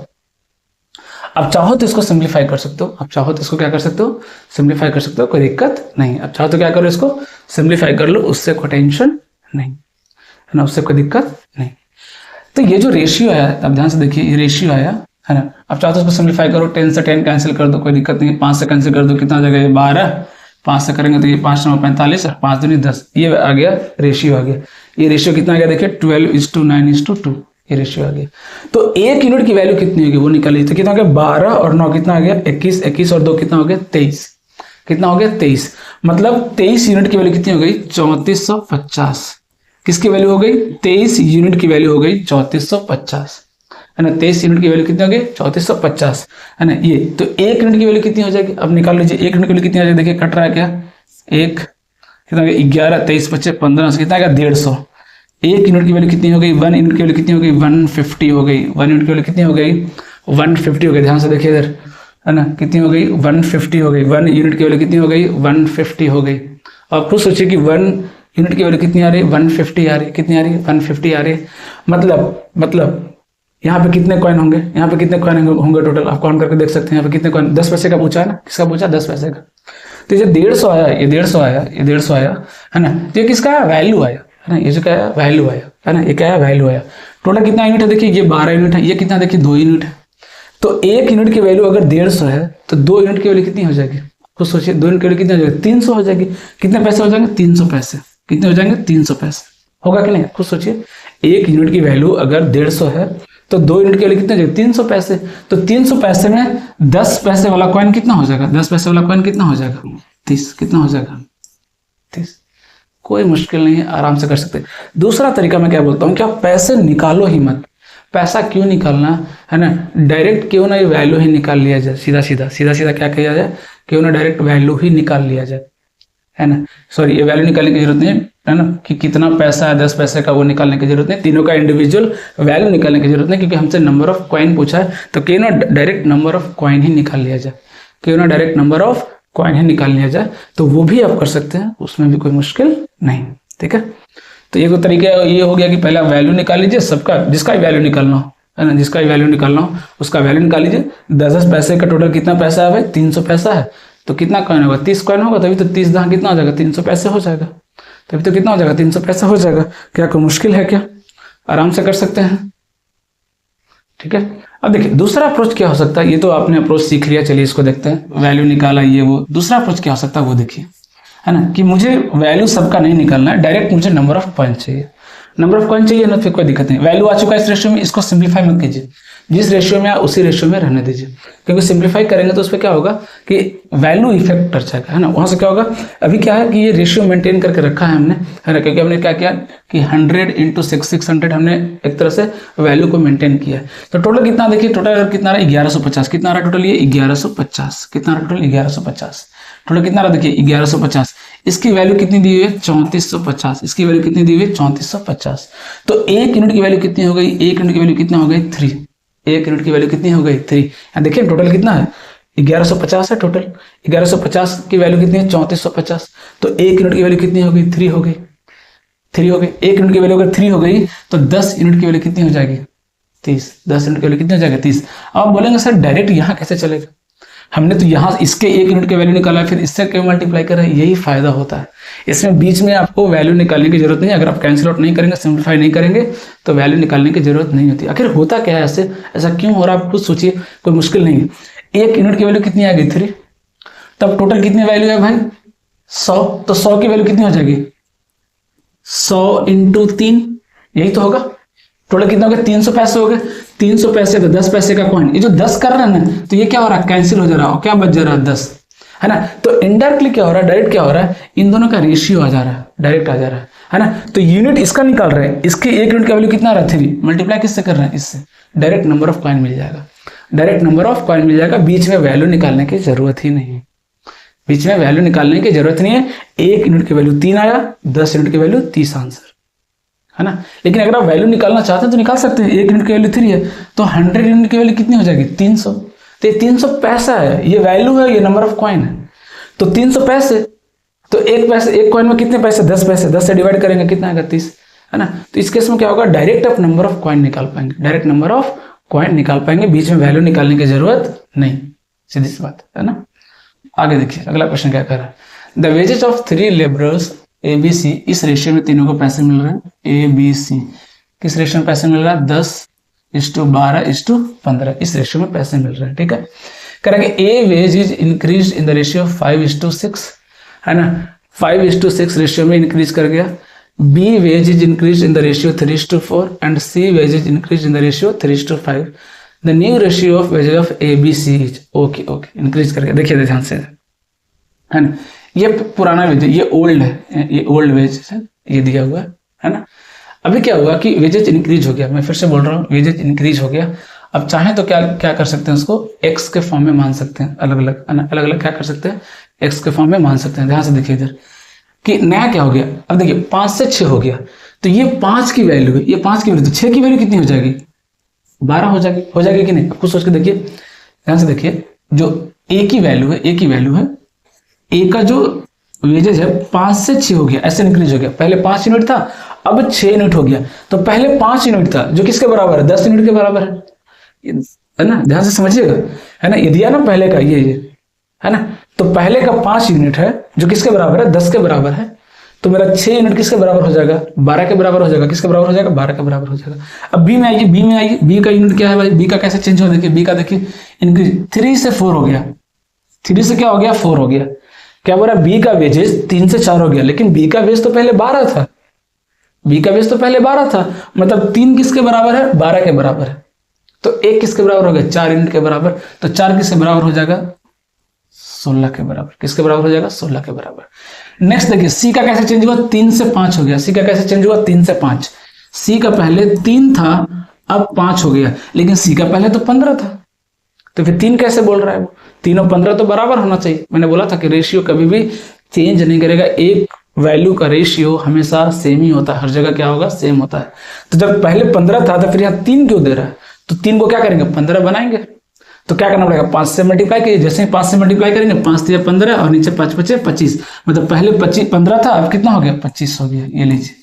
अब चाहो तो इसको सिंप्लीफाई कर सकते हो, अब चाहो तो इसको क्या कर सकते हो सिंप्लीफाई कर सकते हो, कोई दिक्कत नहीं। अब चाहो तो क्या करो इसको सिंप्लीफाई कर लो, उससे कोई टेंशन नहीं, है ना, उससे कोई दिक्कत नहीं। तो ये जो रेशियो आया, अब ध्यान से देखिए ये रेशियो आया, है ना। अब चाहो तो इसको सिंप्लीफाई करो, 10 से 10 कैंसिल कर दो, कोई दिक्कत नहीं है। 5 से कैंसिल कर दो, कितना हो जाएगा ये 12, 5 से करेंगे तो ये 5 9 45 और 5 दूनी 10, ये आ गया रेशियो आ गया। ये रेशियो कितना आ गया देखिए 12:9:2, ये रेशियो आ गया। तो 1 यूनिट की वैल्यू कितनी होगी वो निकालिए, तो कितना हो गया 12 और 9 कितना आ गया 21, 21 और 2 कितना हो गया 23, कितना हो गया 23। मतलब 23 यूनिट की वैल्यू कितनी हो गई 3450। किसकी वैल्यू हो गई 23 यूनिट की वैल्यू हो गई 3450, है ना। 23 यूनिट की वैल्यू कितनी हो गई 3450, है ना। ये तो 1 यूनिट की वैल्यू कितनी हो जाएगी, अब निकाल लीजिए 1 यूनिट की वैल्यू कितनी आ जाएगी। देखिए कट रहा है क्या, 1 कितना हो गया 11, 23 25 15, कितना आ गया 150। 1 यूनिट की वैल्यू कितनी हो गई 1 यूनिट की वैल्यू कितनी हो गई 150 हो गई, 1 यूनिट की वैल्यू कितनी हो गई 150 हो गई। ध्यान से देखिए इधर, है ना, कितनी हो गई 150 हो गई। 1 यूनिट की वैल्यू कितनी हो गई 150 हो गई। आप खुद सोचिए कि 1 यूनिट की वैल्यू कितनी आ रही है 150 आ रही है, कितनी आ रही है 150 आ रही है। मतलब यहाँ पे कितने कॉइन होंगे, यहाँ पे कितने कॉइन होंगे टोटल, आप काउंट करके देख सकते हैं। यहाँ पे कितने कॉइन, 10 पैसे का पूछा है ना, किसका पूछा, 10 पैसे का। तो ये 150 आया, ये 150 आया, ये 150 आया, है ना। तो ये किसका है, वैल्यू आया, है ना। ये जो क्या है, वैल्यू आया, है ना। ये क्या है, वैल्यू आया। टोटल कितना यूनिट है, देखिए ये 12 यूनिट है, ये कितना देखिए 2 यूनिट है। तो 1 यूनिट की वैल्यू अगर 150 है तो 2 यूनिट की वैल्यू कितनी हो जाएगी, खुद सोचिए। 2 यूनिट की वैल्यू कितनी हो जाएगी, 300 हो जाएगी। कितने पैसे हो जाएंगे, 300 पैसे। कितने हो जाएंगे, 300 पैसे। होगा कि नहीं, खुद सोचिए। 1 यूनिट की वैल्यू अगर 150 है तो 2 यूनिट की वैल्यू कितने हो जाएगी, 300 पैसे। तो 300 पैसे में 10 पैसे वाला कॉइन कितना हो जाएगा, 10 पैसे वाला कॉइन कितना हो जाएगा, 30। कितना हो जाएगा, 30। कोई मुश्किल नहीं है, आराम से कर सकते हैं। दूसरा तरीका मैं क्या बोलता हूँ, क्या पैसे निकालो ही मत। पैसा क्यों निकालना, है ना, डायरेक्ट क्यों ना ये वैल्यू ही निकाल लिया जाए, सीधा सीधा क्या किया जाए, क्यों ना डायरेक्ट वैल्यू ही निकाल लिया जाए, है ना। सॉरी, ये वैल्यू निकालने की जरूरत नहीं है ना, कि कितना पैसा है 10 पैसे का, वो निकालने की जरूरत नहीं। तीनों का इंडिविजुअल वैल्यू निकालने की जरूरत नहीं, क्योंकि हमसे नंबर ऑफ कॉइन पूछा है। तो क्यों ना डायरेक्ट नंबर ऑफ कॉइन ही निकाल लिया जाए, क्यों ना डायरेक्ट नंबर ऑफ कॉइन ही निकाल लिया जाए। तो वो भी आप कर सकते हैं, उसमें भी कोई मुश्किल नहीं, ठीक है। तो ये तो तरीका ये हो गया कि पहले वैल्यू निकाल लीजिए सबका, जिसका वैल्यू निकालना हो, है ना, जिसका वैल्यू निकालना हो उसका वैल्यू निकाल लीजिए। 10 पैसे का टोटल कितना पैसा है भाई, 300 पैसा है। तो कितना कॉइन होगा, 30 कॉइन होगा, तभी तो 30 दहाँ कितना हो जाएगा, 300 पैसे हो जाएगा। तभी तो कितना हो जाएगा, 300 पैसा हो जाएगा। क्या कोई मुश्किल है क्या, आराम से कर सकते हैं, ठीक है। अब देखिए दूसरा अप्रोच क्या हो सकता है, ये तो आपने अप्रोच सीख लिया, चलिए इसको देखते हैं। वैल्यू निकाला ये वो, दूसरा अप्रोच क्या हो सकता है वो देखिए, है ना, कि मुझे वैल्यू सबका नहीं निकालना है, डायरेक्ट मुझे नंबर ऑफ कॉइन चाहिए। नंबर ऑफ कॉइन चाहिए ना, फिर कोई दिक्कत नहीं। वैल्यू आ चुका है इस रेशियो में, इसको सिंप्लीफाई मत कीजिए, जिस रेशियो में उसी रेशियो में रहने दीजिए, क्योंकि सिंप्लीफाई करेंगे तो उस पर क्या होगा कि वैल्यू इफेक्ट कर जाएगा, है ना। वहां से क्या होगा, अभी क्या है कि ये रेशियो मेंटेन करके रखा है हमने, है ना, क्योंकि हमने क्या किया कि 100 × 600 हमने एक तरह से वैल्यू को मेंटेन किया है। तो टोटल कितना देखिए, टोटल कितना रहा, 1150। कितना रहा टोटल, ये 1150। कितना रहा टोटल, 1150। टोटल कितना रहा देखिए, 1150। इसकी वैल्यू कितनी दी हुई है, 3450। इसकी वैल्यू कितनी दी हुई है, 3450। तो 1 यूनिट की वैल्यू कितनी हो गई, 1 यूनिट की वैल्यू कितना हो गई, 3। 1 यूनिट की वैल्यू कितनी हो गई, 3। यहाँ देखिए टोटल कितना है, 1150 है टोटल। 1150 की वैल्यू कितनी है, 3450। तो 1 यूनिट की वैल्यू कितनी हो गई, 3 हो गई, 3 हो गई। 1 यूनिट की वैल्यू अगर 3 हो गई तो 10 यूनिट की वैल्यू कितनी हो जाएगी, 30। 10 यूनिट की वैल्यू कितनी हो जाएगी, 30। अब आप बोलेंगे सर डायरेक्ट यहाँ कैसे चलेगा, हमने तो यहाँ इसके 1 यूनिट की वैल्यू निकाला, फिर इससे क्यों मल्टीप्लाई कर रहे हैं। यही फायदा होता है, इसमें बीच में आपको वैल्यू निकालने की जरूरत नहीं है। अगर आप कैंसिल आउट नहीं करेंगे, सिंप्लीफाई नहीं करेंगे, तो वैल्यू निकालने की जरूरत नहीं होती। आखिर होता क्या है ऐसे, ऐसा क्यों हो रहा है, आप खुद सोचिए, कोई मुश्किल नहीं है। 1 यूनिट की वैल्यू कितनी आ गई, 3। तब टोटल कितनी वैल्यू है भाई, 100। तो 100 की वैल्यू कितनी हो जाएगी, 100 × 3, यही तो होगा। टोटल कितना हो गया, 300 पैसे हो गए। 300 पैसे का 10 पैसे का कॉइन, ये जो 10 कर रहा है ना, तो ये क्या हो रहा है, कैंसिल हो जा रहा है, क्या बच जा रहा है, 10, है ना। तो इनडायरेक्टली क्या हो रहा है, डायरेक्ट क्या हो रहा है, इन दोनों का रेशियो आ जा रहा है, डायरेक्ट आ जा रहा है ना। तो यूनिट इसका निकाल रहे हैं, इसके 1 यूनिट का वैल्यू कितना रहा, 3। मल्टीप्लाई किससे कर रहे हैं, इससे। डायरेक्ट नंबर ऑफ कॉइन मिल जाएगा, डायरेक्ट नंबर ऑफ कॉइन मिल जाएगा। बीच में वैल्यू निकालने की जरूरत ही नहीं है, बीच में वैल्यू निकालने की जरूरत नहीं है। 1 यूनिट की वैल्यू 3 आया, 10 यूनिट की वैल्यू 30 आंसर, है ना। लेकिन अगर आप वैल्यू निकालना चाहते हैं तो निकाल सकते हैं। 1 यूनिट की वैल्यू 3 है, तो 100 यूनिट की वैल्यू कितनी हो जाएगी, 300। तो ये 300 पैसा है, ये वैल्यू है, ये नंबर ऑफ कॉइन है। तो 300 पैसे, तो एक कॉइन में कितने पैसे, 10 पैसे। 10 से डिवाइड करेंगे कितना आएगा, 30, है ना। तो इस केस में क्या होगा, डायरेक्ट आप नंबर ऑफ कॉइन निकाल पाएंगे, डायरेक्ट नंबर ऑफ कॉइन निकाल पाएंगे, बीच में वैल्यू निकालने की जरूरत नहीं, सीधी सी बात है ना। आगे देखिए अगला क्वेश्चन क्या कर रहा है, the wages of 3 labourers ABC, इस रेशियो में तीनों को पैसे मिल रहे हैं। ABC किस रेशियो में पैसे मिल रहा है, 10:12:15, इस रेशियो में पैसे मिल रहे हैं, ठीक है। करेंगे A wage is increase in the ratio 5:6, है ना, 5:6 रेशियो में इंक्रीज कर गया। B wage is increase in the ratio 3:4 and C wage is increase in the ratio 3:5। The new ratio of wages of ABC is, okay increase कर गया। देखिए ध्यान से, है ना, ये पुराना वेज है, ये ओल्ड है, ये ओल्ड वेज है, ये दिया हुआ है ना। अभी क्या हुआ कि वेजेज इंक्रीज हो गया, मैं फिर से बोल रहा हूँ, वेजेज इंक्रीज हो गया। अब चाहे तो क्या क्या कर सकते हैं, उसको एक्स के फॉर्म में मान सकते हैं, अलग अलग, है ना, अलग अलग क्या कर सकते हैं, एक्स के फॉर्म में मान सकते हैं। ध्यान से देखिए इधर कि नया क्या हो गया, अब देखिए 5 से 6 हो गया, तो ये 5 की वैल्यू है, ये 5 की वैल्यू, तो 6 की वैल्यू कितनी हो जाएगी, 12 हो जाएगी कि नहीं। आपको सोच के देखिए, ध्यान से देखिए, जो ए की वैल्यू है, ए की वैल्यू है, ए का जो वेजेज है 5 से 6 हो गया, ऐसे इंक्रीज हो गया। पहले 5 यूनिट था, अब 6 यूनिट हो गया। तो पहले 5 यूनिट था जो किसके बराबर है, 10 यूनिट के बराबर है ना, ध्यान से समझिएगा, है ना, ये दिया ना पहले का, ये है ना, तो पहले का 5 यूनिट है जो किसके बराबर है, 10 के बराबर है। तो मेरा 6 यूनिट किसके बराबर हो जाएगा, 12 के बराबर हो जाएगा। किसके बराबर हो जाएगा, 12 के बराबर हो जाएगा। अब बी में आइए, बी में आइए, बी का यूनिट क्या है भाई, बी का कैसे चेंज हो, देखिए बी का, देखिए इंक्रीज 3 से 4 हो गया, 3 से क्या हो गया, 4 हो गया। क्या बोल रहा है, बी का वेजेस 3 से 4 हो गया, लेकिन बी का वेज तो पहले 12 था, बी का बेस तो पहले 12 था, मतलब 3 किसके बराबर है, 12 के बराबर है। तो 1 किसके बराबर हो गया, 4 यूनिट के बराबर। तो 4 किसके बराबर हो जाएगा, 16 के बराबर। किसके बराबर हो जाएगा, 16 के बराबर। नेक्स्ट देखिए सी का कैसे चेंज हुआ, 3 से 5 हो गया। सी का कैसे चेंज हुआ, 3 से 5। सी का पहले 3 था, अब 5 हो गया, लेकिन सी का पहले तो 15 था। तो फिर 3 कैसे बोल रहा है वो, 3 और 15 तो बराबर होना चाहिए। मैंने बोला था कि रेशियो कभी भी चेंज नहीं करेगा, एक वैल्यू का रेशियो हमेशा सेम ही होता है, हर जगह क्या होगा, सेम होता है। तो जब पहले 15 था तो फिर यहाँ 3 क्यों दे रहा है, तो 3 को क्या करेंगे, 15 बनाएंगे। तो क्या करना पड़ेगा, 5 से मल्टीप्लाई कीजिए, जैसे ही 5 से मल्टीप्लाई करेंगे, 5 3 15 और नीचे 5 5 25, मतलब पहले 15 था, अब कितना हो गया, 25 हो गया। ये लीजिए,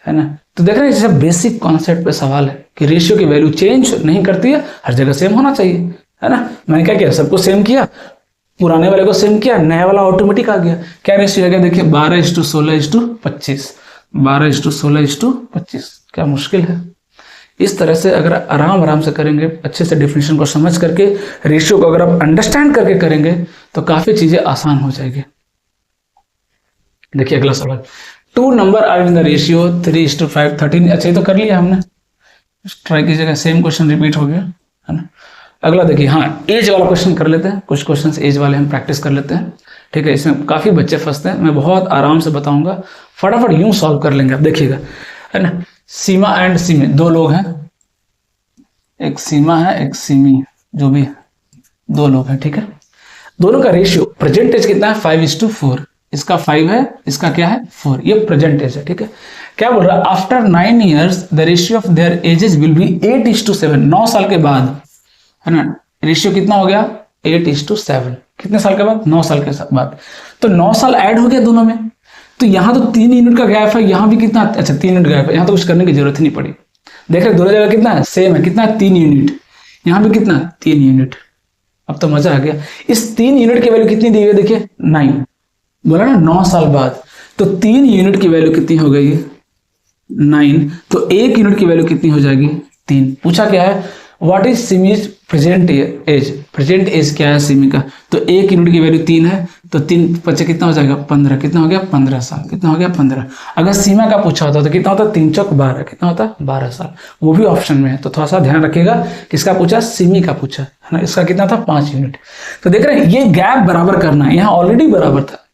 है ना। तो देख रहे हैं, जैसे बेसिक कॉन्सेप्ट पे सवाल है कि रेशियो की वैल्यू चेंज नहीं करती है, हर जगह सेम होना चाहिए, है ना। मैंने क्या किया, सबको सेम किया, पुराने वाले को सेम किया, नया वाला ऑटोमेटिक आ गया। क्या रेशियो आ गया, देखिए 12:16:25, 12:16:25। क्या मुश्किल है। इस तरह से अगर आराम आराम से करेंगे, अच्छे से डेफिनेशन को समझ करके, रेशियो को अगर आप अंडरस्टैंड करके करेंगे तो काफी चीजें आसान हो जाएगी। देखिए अगला सवाल, 2 number are in the ratio 3:5 13। अच्छा ये तो कर लिया हमने, ट्राई कीजिएगा, सेम क्वेश्चन रिपीट हो गया, है ना। अगला देखिए, हाँ एज वाला क्वेश्चन कर लेते हैं, कुछ क्वेश्चंस एज वाले हम प्रैक्टिस कर लेते हैं, ठीक है। इसमें काफी बच्चे फंसते हैं, मैं बहुत आराम से बताऊंगा, फटाफट यूं सॉल्व कर लेंगे आप, देखिएगा, है ना। सीमा एंड सीमी, 2 लोग हैं, एक सीमा है एक सीमी, जो भी है, 2 लोग हैं, ठीक है। दोनों का रेशियो प्रेजेंट एज कितना है, 5:4। इसका 5 है, इसका क्या है, 4। ये प्रेजेंट एज है, ठीक है। क्या बोल रहा है, after 9 years the ratio of there edges will be 8:7। 9 साल के बाद, है ना, रेशियो कितना हो गया, 8:7। कितने साल के बाद, 9 साल के बाद। तो 9 साल ऐड हो गया दोनों में, तो यहां तो 3 यूनिट का गैप है, यहां भी कितना, अच्छा 3 यूनिट गैप है, यहां तो कुछ करने की जरूरत ही नहीं पड़ी। देख रहे दोनों जगह कितना है, सेम है, कितना है, 3 यूनिट। यहां भी कितना, 3 यूनिट। अब तो मजा आ गया। इस 3 यूनिट की वैल्यू कितनी दी हुई है, देखिए 9, बोला ना 9 साल बाद। तो 3 यूनिट की वैल्यू कितनी हो गई, 9। तो 1 यूनिट की वैल्यू कितनी हो जाएगी, 3। पूछा क्या है, what is Simi's present age, present age क्या है सिमी का। तो 1 यूनिट की वैल्यू 3 है, तो 3 बच्चे कितना हो जाएगा, 15। कितना हो गया, 15 साल। कितना हो गया, 15। अगर सीमा का पूछा होता तो कितना होता, 3 चौक 12, कितना होता, 12 साल। वो भी ऑप्शन में है, तो थोड़ा सा ध्यान रखिएगा, किसका पूछा, सिमी का पूछा, है ना। इसका कितना था, 5 यूनिट। तो देख रहे हैं, ये गैप बराबर करना है, यहाँ ऑलरेडी बराबर था।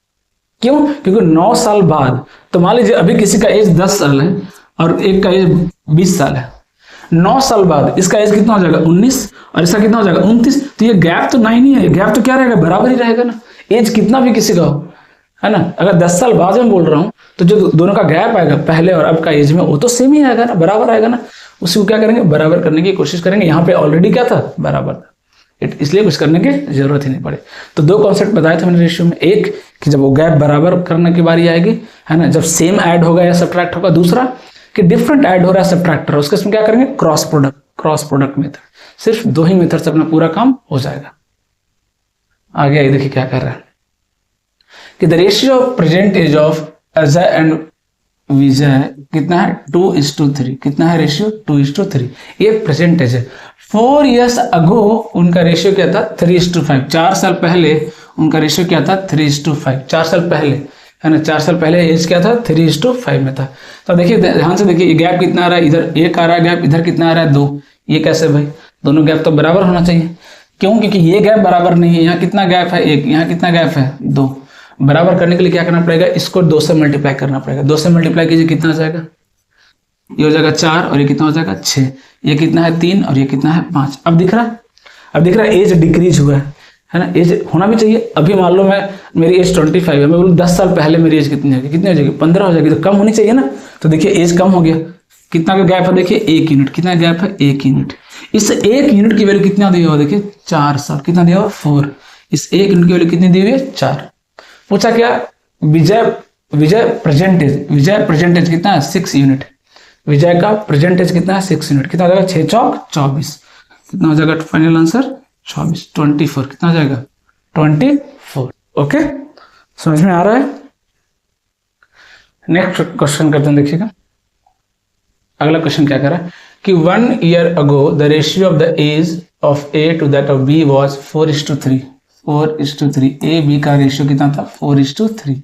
क्यों, क्योंकि 9 साल बाद, तो मान लीजिए अभी किसी का एज 10 साल है और एक का एज 20 साल है, 9 साल बाद इसका एज कितना हो जाएगा, 19, और इसका कितना हो जाएगा, 29। तो ये गैप तो 9 ही है, गैप तो क्या रहेगा, बराबर ही रहेगा ना, एज कितना भी किसी का हो, है ना। अगर 10 साल बाद में बोल रहा हूं, तो जो दोनों का गैप आएगा पहले और अब का एज में, वो तो सेम ही आएगा ना, बराबर आएगा ना। उसी को क्या करेंगे, बराबर करने की कोशिश करेंगे। यहाँ पे ऑलरेडी क्या था, बराबर था, इसलिए कुछ करने की जरूरत ही नहीं पड़े। तो 2 कॉन्सेप्ट बताए थे मैंने रेशियो में, एक कि जब वो गैप बराबर करने की बारी आएगी, है ना, जब सेम ऐड होगा या सब्ट्रैक्ट होगा। दूसरा कि डिफरेंट ऐड हो रहा है, सब्ट्रैक्ट हो रहा है, उसके इसमें क्या करेंगे, क्रॉस प्रोडक्ट मेथड। सिर्फ 2 ही मेथड से अपना पूरा काम हो जाएगा। आगे आइए, देखिए क्या कर रहा है कि the ratio of present age of Ajay and Vijay कितना है, 2:3। कितना है रेशियो, 2:3। ये प्रेजेंट एज है। 4 years अगो उनका रेशियो क्या था, 3:5। 4 साल पहले उनका रेशियो क्या था, 3:5। 4 साल पहले, है ना, 4 साल पहले एज क्या था, 3:5 में था। तो देखिए ध्यान से देखिए, ये गैप कितना आ रहा है, इधर 1 आ रहा है गैप, इधर कितना आ रहा है, 2। ये कैसे भाई, दोनों गैप तो बराबर होना चाहिए। क्यों, क्योंकि ये गैप बराबर नहीं है। यहाँ कितना गैप है, 1, यहाँ कितना गैप है, 2। बराबर करने के लिए क्या करना पड़ेगा, इसको 2 से मल्टीप्लाई करना पड़ेगा। 2 से मल्टीप्लाई कीजिए, कितना हो जाएगा, ये हो जाएगा 4, और ये कितना हो जाएगा, 6। ये कितना है, 3, और ये कितना है, 5। अब दिख रहा है एज डिक्रीज हुआ है ना, एज होना भी चाहिए। अभी मान लो मेरी एज 25 है, मैं बोलूँ 10 साल पहले मेरी एज कितनी होगी, कितनी हो जाएगी, 15 हो जाएगी, तो कम होनी चाहिए ना। तो देखिए एज कम हो गया, कितना का गैप है, देखिए 1 यूनिट। कितना गैप है, 1 यूनिट। इस 1 यूनिट की वैल्यू कितना दी हुआ, देखिए 4 साल। कितना दिया हुआ, 4। इस 1 यूनिट की वैल्यू कितनी दी हुई है, 4। पूछा क्या, विजय विजय प्रेजेंट एज कितना है 6 यूनिट। विजय का प्रेजेंट एज कितना है 6 यूनिट। कितना हो जाएगा 6 चौक 24, कितना हो जाएगा फाइनल आंसर 24, 24 कितना हो जाएगा 24। ओके समझ में आ रहा है। नेक्स्ट क्वेश्चन करते हैं, देखिएगा अगला क्वेश्चन क्या कर रहा है कि 1 year ago the ratio of the age of A to that of B was 4:3। 4:3 A B का रेशियो कितना था 4:3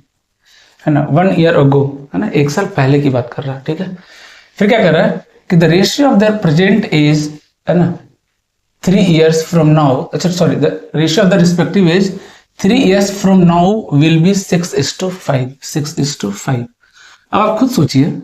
है ना। 1 year ago है ना, 1 साल पहले की बात कर रहा है, ठीक है। फिर क्या कर रहा है कि the ratio of their present age है ना 3 years फ्रॉम नाउ, अच्छा sorry the ratio of the respective age 3 years from now will be 6:5। 6:5। अब आप खुद सोचिए,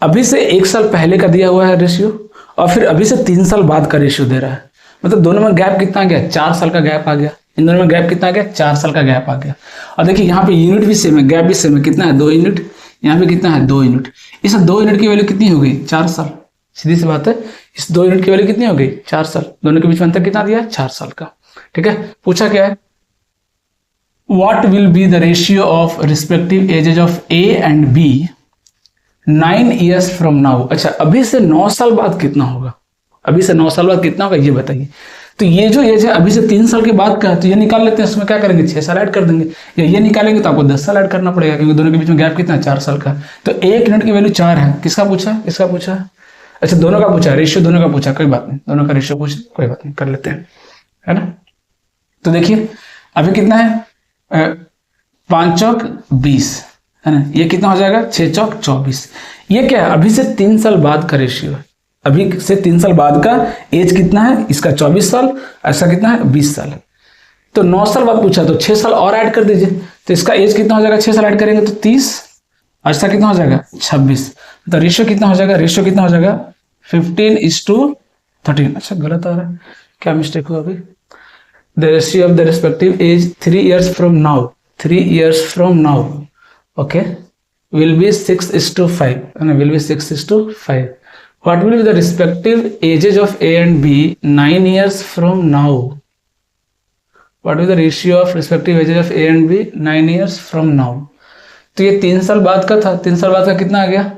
अभी से 1 साल पहले का दिया हुआ है रेशियो और फिर अभी से 3 साल बाद का रेशियो दे रहा है, मतलब दोनों में गैप कितना आ गया 4 साल का गैप आ गया। इन दोनों में गैप कितना आ गया 4 साल का गैप आ गया। और देखिए यहाँ पे यूनिट भी सेम है, गैप भी सेम है, कितना है 2 यूनिट, यहाँ पे कितना है 2 यूनिट। इस 2 यूनिट की वैल्यू कितनी हो गई 4 साल। सीधी सी बात है, इस 2 यूनिट की वैल्यू कितनी हो गई 4 साल। दोनों के बीच में अंतर कितना दिया 4 साल का, ठीक है। पूछा क्या है what will be the ratio of respective ages of A and B 9 years from now. अच्छा अभी से 9 साल बाद कितना होगा, अभी से 9 साल बाद कितना होगा ये बताइए। तो ये जो एज है अभी से 3 साल के बाद का, तो ये निकाल लेते हैं, उसमें क्या करेंगे 6 साल ऐड कर देंगे, या ये निकालेंगे तो आपको 10 साल ऐड करना पड़ेगा क्योंकि दोनों के बीच में गैप कितना है 4 साल का। तो 1 यूनिट की वैल्यू 4 है। किसका पूछा, इसका पूछा, अच्छा दोनों का पूछा, रेशियो दोनों का पूछा, कोई बात नहीं, दोनों का रेशियो पूछा, कोई बात नहीं, कर लेते हैं, है ना। तो देखिए अभी कितना है 5 चौक 20 है ना, ये कितना हो जाएगा 6 चौक 24। ये क्या है अभी से 3 साल बाद का रेशियो है, अभी से 3 साल बाद का एज कितना है इसका 24 साल, ऐसा कितना है 20 साल। तो 9 साल बाद पूछा तो 6 साल और ऐड कर दीजिए, तो इसका एज कितना हो जाएगा 6 साल ऐड करेंगे तो 30, ऐसा कितना हो जाएगा 26। तो रेशियो कितना हो जाएगा, रेशियो कितना हो जाएगा 15:13। अच्छा गलत आ रहा है, क्या मिस्टेक हुआ अभी। The ratio of the respective age 3 years from now, 3 years from now okay will be 6:5 and will be 6:5. What will be the respective ages of A and B 9 years from now? What will be the ratio of respective ages of A and B 9 years from now? तो ये 3 साल बाद का था, 3 साल बाद का कितना आ गया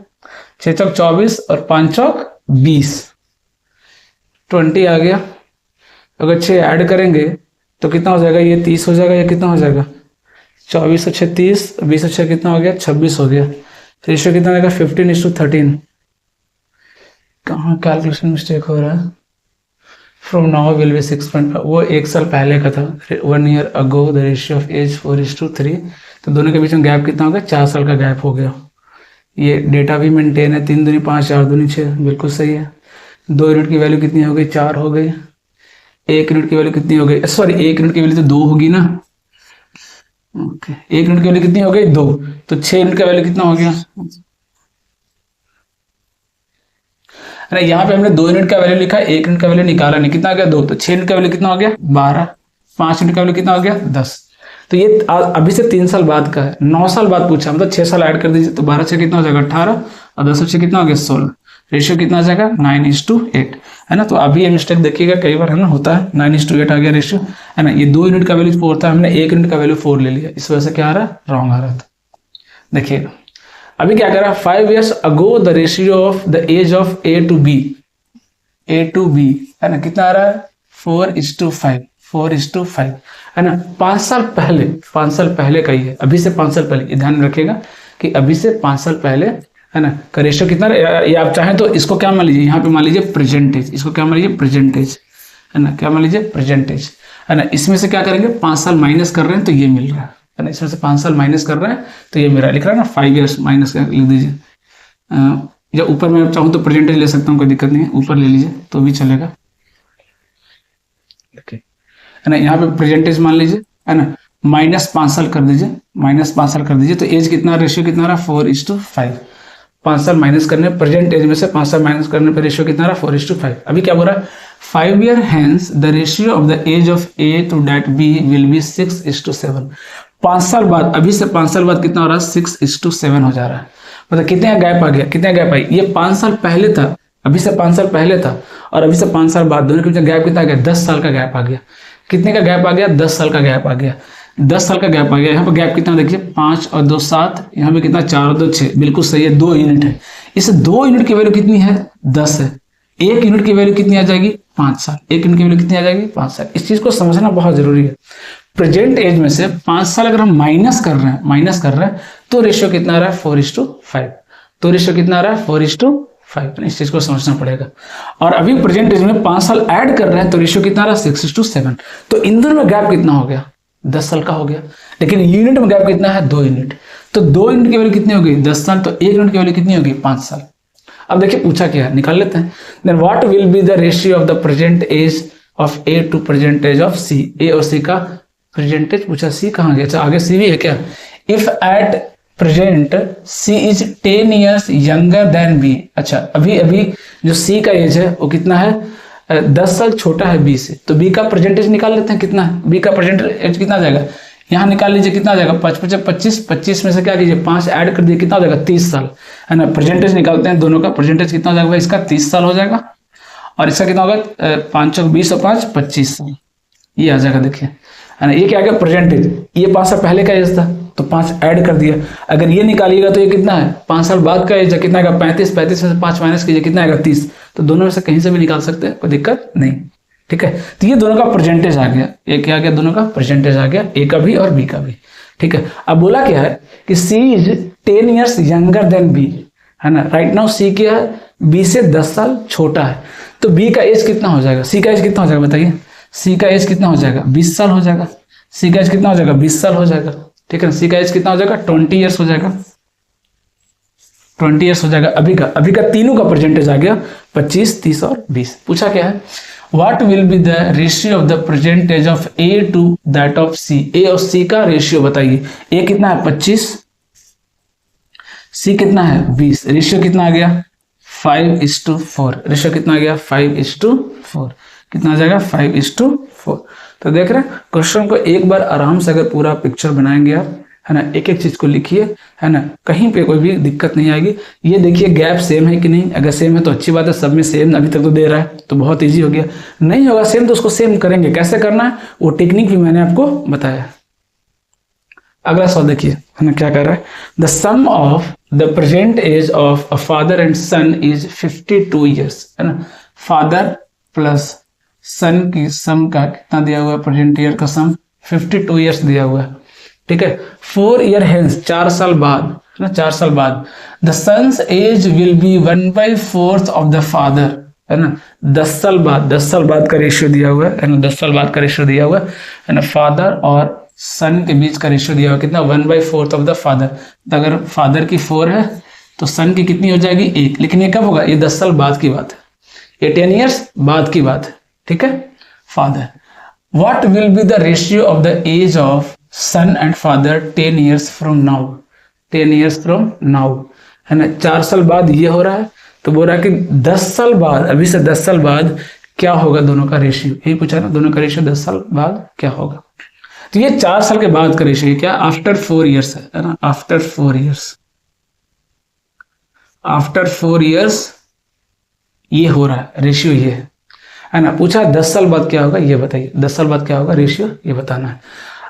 6 चौक 24 और 5 चौक 20, 20 आ गया। अगर 6 ऐड करेंगे तो कितना हो जाएगा, ये 30 हो जाएगा, ये कितना हो जाएगा 24 और 6 30, 20 और 6 कितना हो गया 26 हो गया। तो रेशियो कितना आएगा 15:13। कहाँ कैलकुलेशन मिस्टेक हो रहा है। फ्रॉम नाउ विल बी 6.5, वो 1 साल पहले का था। 1 year ago the ratio of age 4:3, तो दोनों के बीच में गैप कितना हो गया 4 साल का गैप हो गया। ये डेटा भी मेंटेन है, 3 दूनी 5 4 दूनी 6, बिल्कुल सही है। 2 यूनिट की वैल्यू कितनी हो गई 4 हो गई। 1 यूनिट की वैल्यू कितनी हो गई, सॉरी 1 यूनिट की वैल्यू तो 2 होगी ना, ओके 1 यूनिट की वैल्यू कितनी हो गई 2, तो 6 यूनिट का वैल्यू कितना हो गया। अरे यहाँ पे हमने 2 यूनिट का वैल्यू लिखा, 1 यूनिट का वैल्यू निकाला नहीं, कितना आ गया 2, तो 6 यूनिट का वैल्यू कितना हो गया 12, 5 यूनिट का वैल्यू कितना हो गया 10। तो ये अभी से 3 साल बाद का है, 9 साल बाद पूछा, मतलब 6 साल ऐड कर दीजिए तो 12 से कितना हो जाएगा 18 और 10 से कितना हो गया 16। रेशियो कितना आ जाएगा 9:8 है ना। तो अभी ये मिस्टेक देखिएगा कई बार है ना होता है, 9:8 आ गया रेशियो है ना। ये 2 यूनिट का वैल्यू 4 था, हमने 1 यूनिट का वैल्यू 4 ले लिया, इस वजह से क्या आ रहा है रॉन्ग आ रहा था। देखिएगा अभी क्या कर रहा है 5 years ago the ratio of the age of A to B है ना, कितना आ रहा है 4:5 है ना। 5 साल पहले का ही है, अभी से 5 साल पहले, ध्यान में रखिएगा कि अभी से 5 साल पहले है ना का रेशियो कितना, ये आप चाहें तो इसको क्या मान लीजिए, यहाँ पे मान लीजिए प्रेजेंटेज, इसको क्या मान लीजिए प्रेजेंटेज है ना, क्या मान लीजिए प्रेजेंटेज है ना। इसमें से क्या करेंगे 5 साल माइनस कर रहे हैं तो ये मिल रहा है ना, इसमें से 5 साल माइनस कर रहे हैं तो ये मेरा लिख रहा है ना 5 years माइनस लिख दीजिए। या ऊपर मैं चाहूँ तो प्रेजेंटेज ले सकता हूँ, कोई दिक्कत नहीं है, ऊपर ले लीजिए तो भी चलेगा है ना। यहाँ पे प्रेजेंटेज मान लीजिए है ना, -5 साल कर दीजिए, -5 साल कर दीजिए तो एज कितना, रेशियो कितना रहा 4:5। 5 साल माइनस करने, प्रेजेंट एज में से 5 साल माइनस करने पर रेशियो कितना रहा 4:5। अभी क्या बोल रहा है 5 year hence the ratio of the age of A to that B will be 6:7। 5 साल बाद, अभी से 5 साल बाद कितना हो रहा है 6:7 हो जा रहा है। मतलब कितने गैप आ गया, कितने गैप आई, ये 5 साल पहले था, अभी से 5 साल पहले था और अभी से 5 साल बाद, दोनों के बीच गैप कितना आ गया 10 साल का गैप आ गया। कितने का गैप आ गया 10 साल का गैप आ गया। 10 साल का गैप आ गया। यहाँ पर गैप कितना देखिए 5 और 2 7, यहाँ पे कितना 4 और 2 6, बिल्कुल सही है, 2 यूनिट है। इस 2 यूनिट की वैल्यू कितनी है 10 है। 1 यूनिट की वैल्यू कितनी आ जाएगी 5 साल। 1 यूनिट की वैल्यू कितनी आ जाएगी 5 साल। इस चीज को समझना बहुत जरूरी है। प्रेजेंट एज में से 5 साल अगर हम माइनस कर रहे हैं तो रेशियो कितना आ रहा है 4:5। तो रेशियो कितना आ रहा है 4:5। इस चीज को समझना पड़ेगा। और अभी प्रेजेंट एज में 5 साल ऐड कर रहे हैं तो रेशियो कितना आ रहा है 6:7। तो इन दोनों में गैप कितना हो गया 10 साल का हो गया। लेकिन यूनिट में गैप कितना है 2 यूनिट। तो 2 यूनिट की वैल्यू कितनी होगी 10 साल। तो 1 यूनिट की वैल्यू कितनी होगी 5 साल। अब देखिए पूछा क्या है, निकाल लेते हैं। Then what will be the ratio of the present age of A to present age of C. A और सी का प्रेजेंटेज पूछा, सी कहाँ गया। अच्छा आगे सी भी है क्या। If at present C is 10 years younger than B. अच्छा अभी जो सी का एज है वो कितना है 10 साल छोटा है बी से। तो बी का प्रेजेंटेज निकाल लेते हैं कितना है। बी का प्रेजेंटेज कितना आ जाएगा, यहाँ निकाल लीजिए कितना आ जाएगा 25 में से क्या कीजिए 5 ऐड कर दिए कितना हो जाएगा 30 साल है ना। प्रेजेंटेज निकालते हैं दोनों का, प्रेजेंटेज कितना हो जाएगा इसका 30 साल हो जाएगा और इसका कितना होगा 5 और 20 और 5 25 साल ये आ जाएगा। देखिए है ना, ये क्या आ गया प्रेजेंटेज। ये 5 साल पहले का एज था तो 5 ऐड कर दिया। अगर ये निकालिएगा तो ये कितना है 5 साल बाद का एज है, कितना आएगा 35 में से 5 माइनस कीजिए कितना आएगा 30। तो दोनों में से कहीं से भी निकाल सकते हैं, कोई दिक्कत नहीं। ठीक है, तो ये दोनों का प्रेजेंटेज आ गया। ये क्या आ गया दोनों का प्रेजेंटेज आ गया, ए का भी और बी का भी। ठीक है, अब बोला क्या है कि C is 10 years younger than B है ना। राइट नाउ सी क्या है बी से 10 साल छोटा है। तो बी का एज कितना हो जाएगा, सी का एज कितना हो जाएगा बताइए। सी का एज कितना हो जाएगा 20 साल हो जाएगा। सी का एज कितना हो जाएगा 20 साल हो जाएगा। ठीक है, सी का एज कितना हो जाएगा 20 ईयर्स हो जाएगा। 20 ईयर्स हो जाएगा। अभी का तीनों का प्रेजेंटेज आ गया 25 30 और 20। पूछा क्या है what will be the ratio of the present age of A to that of C. A और सी का रेशियो बताइए। ए कितना है 25, सी कितना है 20। रेशियो कितना आ गया 5:4। रेशियो कितना आ गया 5:4। कितना आ जाएगा 5:4। तो देख रहे हैं क्वेश्चन को एक बार आराम से अगर पूरा पिक्चर बनाएंगे आप है ना, एक एक चीज को लिखिए है ना, कहीं पे कोई भी दिक्कत नहीं आएगी। ये देखिए गैप सेम है कि नहीं, अगर सेम है तो अच्छी बात है, सब में सेम अभी तक तो दे रहा है तो बहुत इजी हो गया। नहीं होगा सेम तो उसको सेम करेंगे, कैसे करना है वो टेक्निक भी मैंने आपको बताया। अगला सवाल देखिए है ना क्या कर रहा है। The sum of the present age of a father and son is 52 years है ना। फादर प्लस सन की सम का कितना दिया हुआ है प्रेजेंट ईयर का सम 52 ईयर्स दिया हुआ है। ठीक है, 4 ईयर हेंस 4 साल बाद है ना, 4 साल बाद the son's age will be 1/4 of the father है ना। 10 साल बाद का रेशियो दिया हुआ है ना, 10 साल बाद का रेशियो दिया हुआ है ना। फादर और सन के बीच का रेशियो दिया हुआ कितना 1/4 ऑफ द फादर। तो अगर फादर की 4 है तो सन की कितनी हो जाएगी 1। लेकिन ये कब होगा, ये 10 साल बाद की बात है, ये 10 ईयर्स बाद की बात है। ठीक है, father what will be the ratio of the age of son and father 10 years from now. 10 years from now है ना, 4 साल बाद ये हो रहा है तो बोल रहा है कि 10 साल बाद, अभी से 10 साल बाद क्या होगा दोनों का रेशियो। यही पूछा ना, दोनों का रेशियो 10 साल बाद क्या होगा। तो ये 4 साल के बाद का रेशियो क्या आफ्टर 4 ईयर्स है ना। आफ्टर 4 ईयर्स ये हो रहा है रेशियो, ये है ना। पूछा 10 साल बाद क्या होगा ये बताइए, 10 साल बाद क्या होगा रेशियो ये बताना है।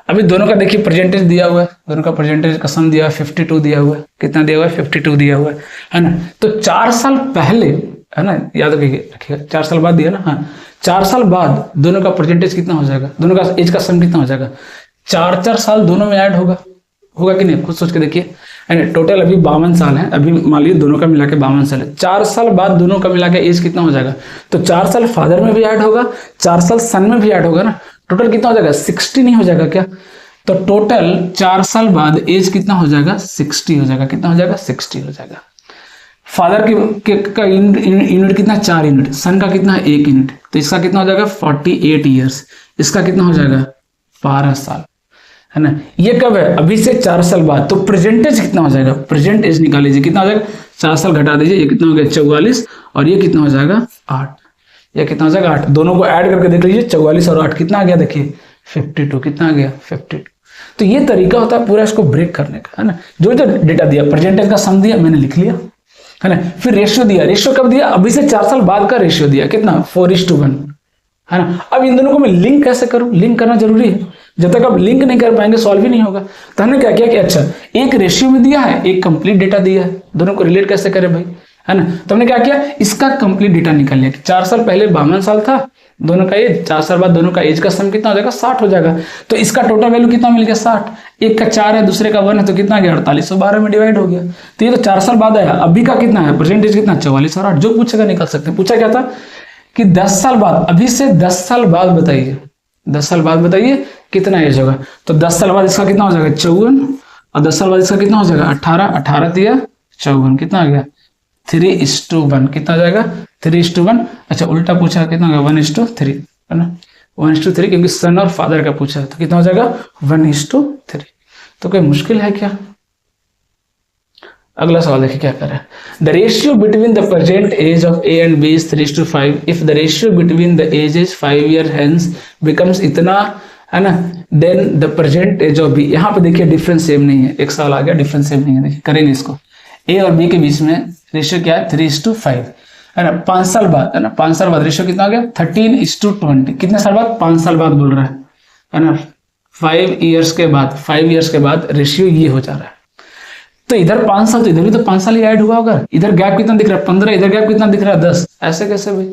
अभी दोनों का देखिए प्रेजेंटेज दिया हुआ है, दोनों का प्रेजेंटेज का सम दिया है 52 दिया हुआ है। कितना दिया हुआ है 52 दिया हुआ है ना। तो 4 साल पहले है ना, याद रखिएगा 4 साल बाद दिया ना। हाँ, 4 साल बाद दोनों का प्रेजेंटेज कितना हो जाएगा, दोनों का एज का सम कितना हो जाएगा। 4 साल दोनों में ऐड होगा कि नहीं, खुद सोच के देखिए। टोटल अभी 52 साल है, अभी मान लीजिए दोनों का मिला के 52 साल है। 4 साल बाद दोनों का मिला के एज कितना हो जाएगा। तो 4 साल फादर में भी ऐड होगा, 4 साल सन में भी ऐड होगा ना। टोटल कितना हो जाएगा 60 नहीं हो जाएगा क्या। तो टोटल 4 साल बाद एज कितना हो जाएगा 60 हो जाएगा। कितना हो जाएगा 60 हो जाएगा। फादर का यूनिट कितना 4 यूनिट, सन का कितना है 1 यूनिट। तो इसका कितना हो जाएगा 48 ईयर्स। इसका कितना हो जाएगा 12 साल है ना। ये कब है अभी से 4 साल बाद। तो प्रेजेंटेज कितना हो जाएगा, प्रेजेंट एज निकाल लीजिए कितना हो जाएगा। 4 साल घटा दीजिए, ये कितना हो गया 44 और ये कितना हो जाएगा 8। ये कितना हो जाएगा 8। दोनों को ऐड करके देख लीजिए 44 और 8 कितना आ गया देखिए 52। कितना आ गया 52। तो ये तरीका होता है पूरा इसको ब्रेक करने का है ना। जो डेटा दिया प्रेजेंटेज का सम दिया मैंने लिख लिया है ना। फिर रेशियो दिया, रेशियो कब दिया अभी से 4 साल बाद का रेशियो दिया कितना 4:1 है ना। अब इन दोनों को मैं लिंक कैसे करूं, लिंक करना जरूरी है। जब तक आप लिंक नहीं कर पाएंगे सॉल्व ही नहीं होगा। तो हमने क्या किया कि अच्छा एक रेशियो में दिया है, एक कंप्लीट डेटा दिया है, दोनों को रिलेट कैसे करें भाई, है ना। तो हमने क्या किया, इसका कंप्लीट डेटा निकाल लिया कि 4 साल पहले 52 साल था दोनों का एज, 4 साल बाद दोनों का एज का सम कितना हो जाएगा, 60 हो जाएगा। तो इसका टोटल वैल्यू कितना मिल गया, 60। एक का 4 है, दूसरे का 1 है, तो कितना गया, 48, 12 में डिवाइड हो गया। तो ये तो 4 साल बाद आया। अभी का कितना है, परसेंटेज कितना, 44 और 8। जो पूछेगा निकाल सकते हैं। पूछा क्या था कि 10 साल बाद, अभी से 10 साल बाद बताइए, 10 साल बाद बताइए कितना एज होगा। तो 10 साल बाद इसका कितना हो जाएगा, 54, और 10 साल बाद इसका कितना हो जाएगा, 18, 18 दिया 54, कितना आ गया, 3:1, कितना आ जाएगा, 3:1। अच्छा उल्टा पूछा कितना होगा, 1:3, है ना, 1:3, क्योंकि सन और फादर का पूछा है, तो कितना हो जाएगा, 1:3। तो कोई मुश्किल है क्या। अगला सवाल देखिए क्या कर रहा है, the ratio between the present age of A and B is 3:5 if the ratio between the ages 5 year hence becomes इतना, है ना, then the present age of B. यहाँ पे देखिए डिफरेंस सेम नहीं है, एक सवाल आ गया डिफरेंस सेम नहीं है। देखिए करेंगे इसको, ए और बी के बीच में रेशियो क्या है, 3:5, है ना। 5 साल बाद, है ना, 5 साल बाद रेशियो कितना आ गया, 13:20। कितने साल बाद, 5 साल बाद बोल रहा है ना, 5 ईयर्स के बाद, 5 ईयर्स के बाद रेशियो ये हो जा रहा है। तो इधर 5 साल, तो इधर भी तो 5 साल ही ऐड हुआ होगा। इधर गैप कितना दिख रहा है, 15, इधर गैप कितना दिख रहा है, 10। ऐसे कैसे भाई,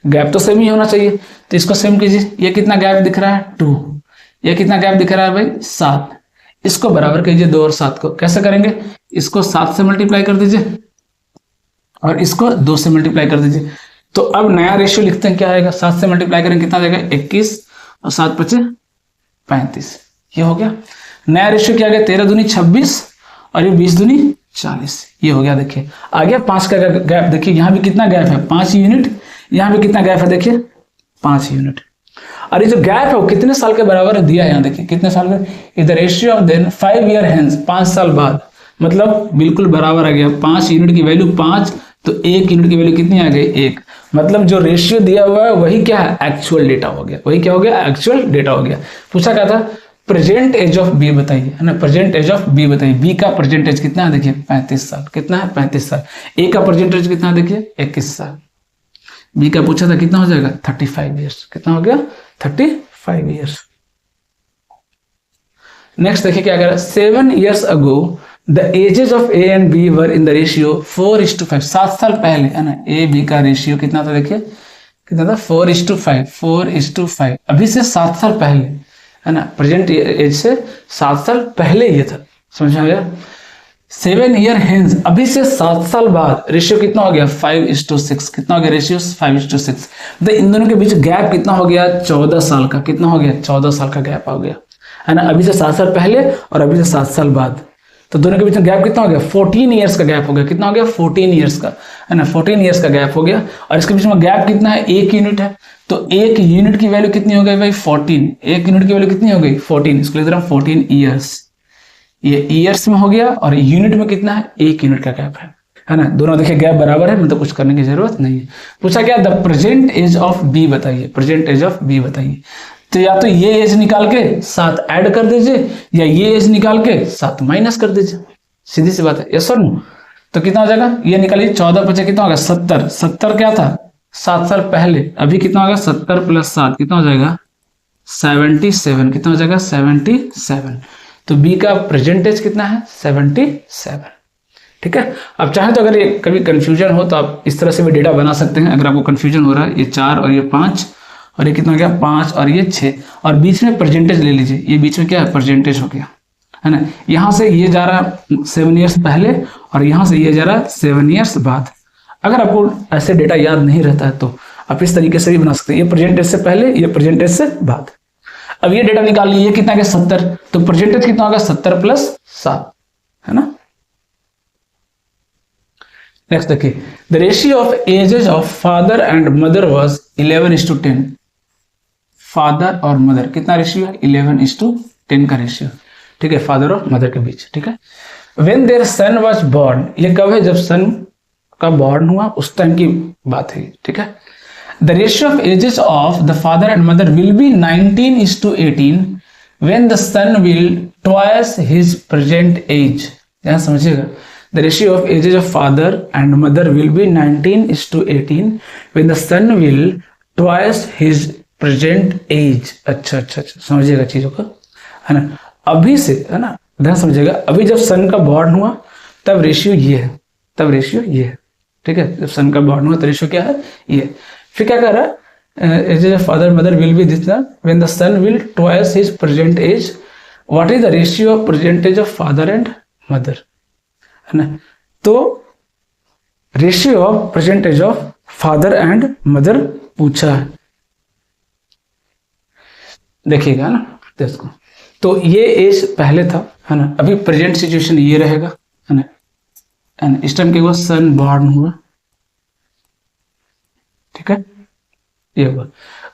गैप तो सेम ही होना चाहिए। तो इसको सेम कीजिए, ये कितना गैप दिख रहा है, 2, ये कितना गैप दिख रहा है भाई, 7। इसको बराबर कीजिए 2 और 7 को। कैसे करेंगे, इसको 7 से मल्टीप्लाई कर दीजिए और इसको 2 से मल्टीप्लाई कर दीजिए। तो अब नया रेशियो लिखते हैं, क्या आएगा, 7 से मल्टीप्लाई करेंगे कितना जाएगा, 21, और 7 × 5 = 35। ये हो गया नया रेशियो। क्या आ गया, 13 दूनी 26 और ये 20 दूनी 40। ये हो गया। देखिए आ गया 5 का गैप। देखिए यहाँ भी कितना गैप है, 5 यूनिट। यहाँ भी कितना गैप है, देखिए 5 यूनिट। और ये जो गैप है वो कितने साल के बराबर दिया है, यहाँ देखिए कितने साल का, is the ratio of then 5 year hence, 5 साल बाद, मतलब बिल्कुल बराबर आ गया। 5 यूनिट की वैल्यू 5, तो 1 यूनिट की वैल्यू कितनी आ गई, 1। मतलब जो रेशियो दिया हुआ है वही क्या है, एक्चुअल डेटा हो गया। वही क्या हो गया, एक्चुअल डेटा हो गया। पूछा क्या था, प्रेजेंट एज ऑफ बी बताइए, है ना, प्रेजेंट एज ऑफ बी बताइए। बी का प्रेजेंट एज कितना है, देखिए 35 साल। कितना है, 35 साल। ए का प्रेजेंट एज कितना है, देखिए 21 साल। बी का पूछा था कितना हो जाएगा, 35 ईयर्स। कितना हो गया, 35 ईयर्स। नेक्स्ट देखिए क्या करा, 7 years ago the ages of A and B were in the ratio 4:5। 7 साल पहले, है ना, ए बी का रेशियो कितना था, देखिए कितना था, 4:5, 4:5। अभी से 7 साल पहले, है ना, प्रेजेंट एज से 7 साल पहले ये था, समझ में आ गया। 7 ईयर हेंस, अभी से 7 साल बाद रेशियो कितना हो गया, 5:6। कितना हो गया रेशियो, 5:6। तो इन दोनों के बीच गैप कितना हो गया, 14 साल का। कितना हो गया, 14 साल का गैप हो गया, है ना। अभी से 7 साल पहले और अभी से 7 साल बाद, तो दोनों के बीच में गैप कितना हो गया, 14 ईयर्स का गैप हो गया। कितना हो गया, 14 ईयर्स का, है ना, 14 ईयर्स का गैप हो गया। और इसके बीच में गैप कितना है, 1 यूनिट है। तो 1 यूनिट की वैल्यू कितनी हो गई भाई, 14। 1 यूनिट की वैल्यू कितनी हो गई, 14। इसको लिख रहा हूं 14 ईयर्स। ये ईयर्स में हो गया और यूनिट में कितना है, 1 यूनिट का गैप है ना। दोनों देखिए गैप बराबर है, मतलब कुछ करने की जरूरत नहीं है। पूछा क्या, the present age of B बताइए, प्रेजेंट एज ऑफ बी बताइए। तो या तो ये एज निकाल के 7 ऐड कर दीजिए, या ये एज निकाल के 7 माइनस कर दीजिए। सीधी सी बात है, यस और नो। तो कितना हो जाएगा, ये निकालिए, 14 × 5 कितना होगा, 70। 70 क्या था, 7 साल पहले। अभी कितना होगा, 70 + 7 कितना हो जाएगा, 77। कितना हो जाएगा, 77। तो बी का प्रेजेंटेज कितना है, 77। ठीक है। अब चाहे तो अगर ये कभी कंफ्यूजन हो तो आप इस तरह से भी डेटा बना सकते हैं। अगर आपको कंफ्यूजन हो रहा है, ये 4 और ये 5 और ये कितना हो गया, 5 और ये 6, और बीच में परसेंटेज ले लीजिए। ये बीच में क्या है, परसेंटेज हो गया, है ना। यहां से ये जा रहा है 7 ईयर्स पहले और यहां से ये जा रहा है 7 ईयर्स बाद। अगर आपको ऐसे डेटा याद नहीं रहता है तो आप इस तरीके से भी बना सकते हैं, ये परसेंटेज से पहले, ये परसेंटेज से बाद। अब ये डेटा निकाल लीजिए, कितना गया, 70। तो परसेंटेज कितना होगा, 70 + 7, है ना। नेक्स्ट देखिए, the ratio of ages of father and mother was 11:10। Father और मदर कितना रेशियो है, 11:10 का रेशियो। ठीक है, फादर और मदर के बीच। ठीक है। When their son was born, ये कब है, जब सन का बॉर्न हुआ उस टाइम की बात है। ठीक है। The ratio of ages of the father and mother will be 19:18 when the son will twice his present age. यहां समझिएगा, the ratio of ages of father and mother will be 19:18 when the son will twice his present age. अच्छा, समझिएगा चीजों को। है ना। अभी से, है ना, ध्यान समझिएगा, अभी जब सन का बॉर्न हुआ तब रेशियो ये है, तब रेशियो ये है, ठीक है। जब सन का बॉर्न हुआ तो रेशियो क्या है, ये। फिर क्या कर रहा है, age of father mother will be this when the son will twice his present age, what is the ratio of present age of father and mother, है ना। तो ratio of present age of father and mother पूछा है, देखिएगा ना इसको। तो ये एज पहले था, है ना, अभी प्रेजेंट सिचुएशन ये रहेगा, है ना, एंड इस टाइम के बाद सन बॉर्न हुआ, ठीक है, ये हुआ।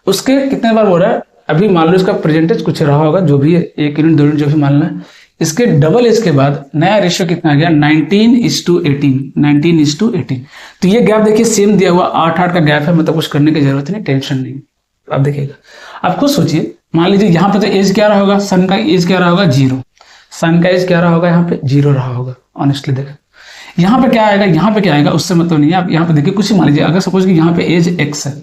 उसके कितने बार हो रहा है, अभी मान लो इसका प्रेजेंटेज कुछ रहा होगा, जो भी है 1 यूनिट 2 यूनिट जो भी मानना है, इसके डबल एज के बाद नया रेशियो कितना आ गया 19:18, 19:18। तो ये गैप देखिए सेम दिया हुआ 8-8 का गैप है, मतलब कुछ करने की जरूरत नहीं, टेंशन नहीं। आप देखिएगा, आप खुद सोचिए, मान लीजिए यहाँ पे तो एज क्या रहा होगा, सन का एज क्या रहा होगा 0, सन का एज क्या रहा होगा यहाँ पे 0 रहा होगा, ऑनेस्टली देखा। यहाँ पे क्या आएगा, यहाँ पे क्या आएगा उससे मतलब नहीं है। आप यहाँ पे देखिए कुछ ही मान लीजिए, अगर सपोज कि यहाँ पे एज x है,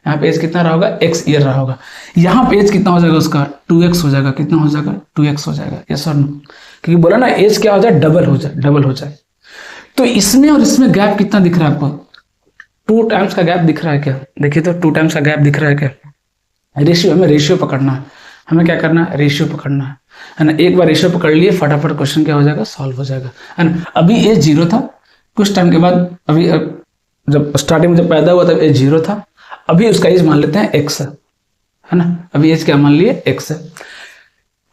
यहाँ पे एज कितना रहा होगा, x ईयर रहा होगा, यहाँ पे एज कितना हो जाएगा उसका 2x हो जाएगा, कितना हो जाएगा 2x हो जाएगा, यस और नो, क्योंकि बोला ना एज क्या हो जाए, डबल हो जाए, डबल हो जाए। तो इसमें और इसमें गैप कितना दिख रहा है आपको, 2 टाइम्स का गैप दिख रहा है क्या, देखिए तो 2 टाइम्स का गैप दिख रहा है क्या। रेशियो, हमें रेशियो पकड़ना है, हमें क्या करना है, रेशियो पकड़ना है ना। एक बार रेशियो पकड़ लिए फटाफट क्वेश्चन क्या हो जाएगा, सॉल्व हो जाएगा, है ना। अभी एज 0 था, कुछ टाइम के बाद, अभी जब स्टार्टिंग में जब पैदा हुआ तब एज 0 था, अभी उसका एज मान लेते हैं x है ना। अभी एज क्या मान लिए, x है।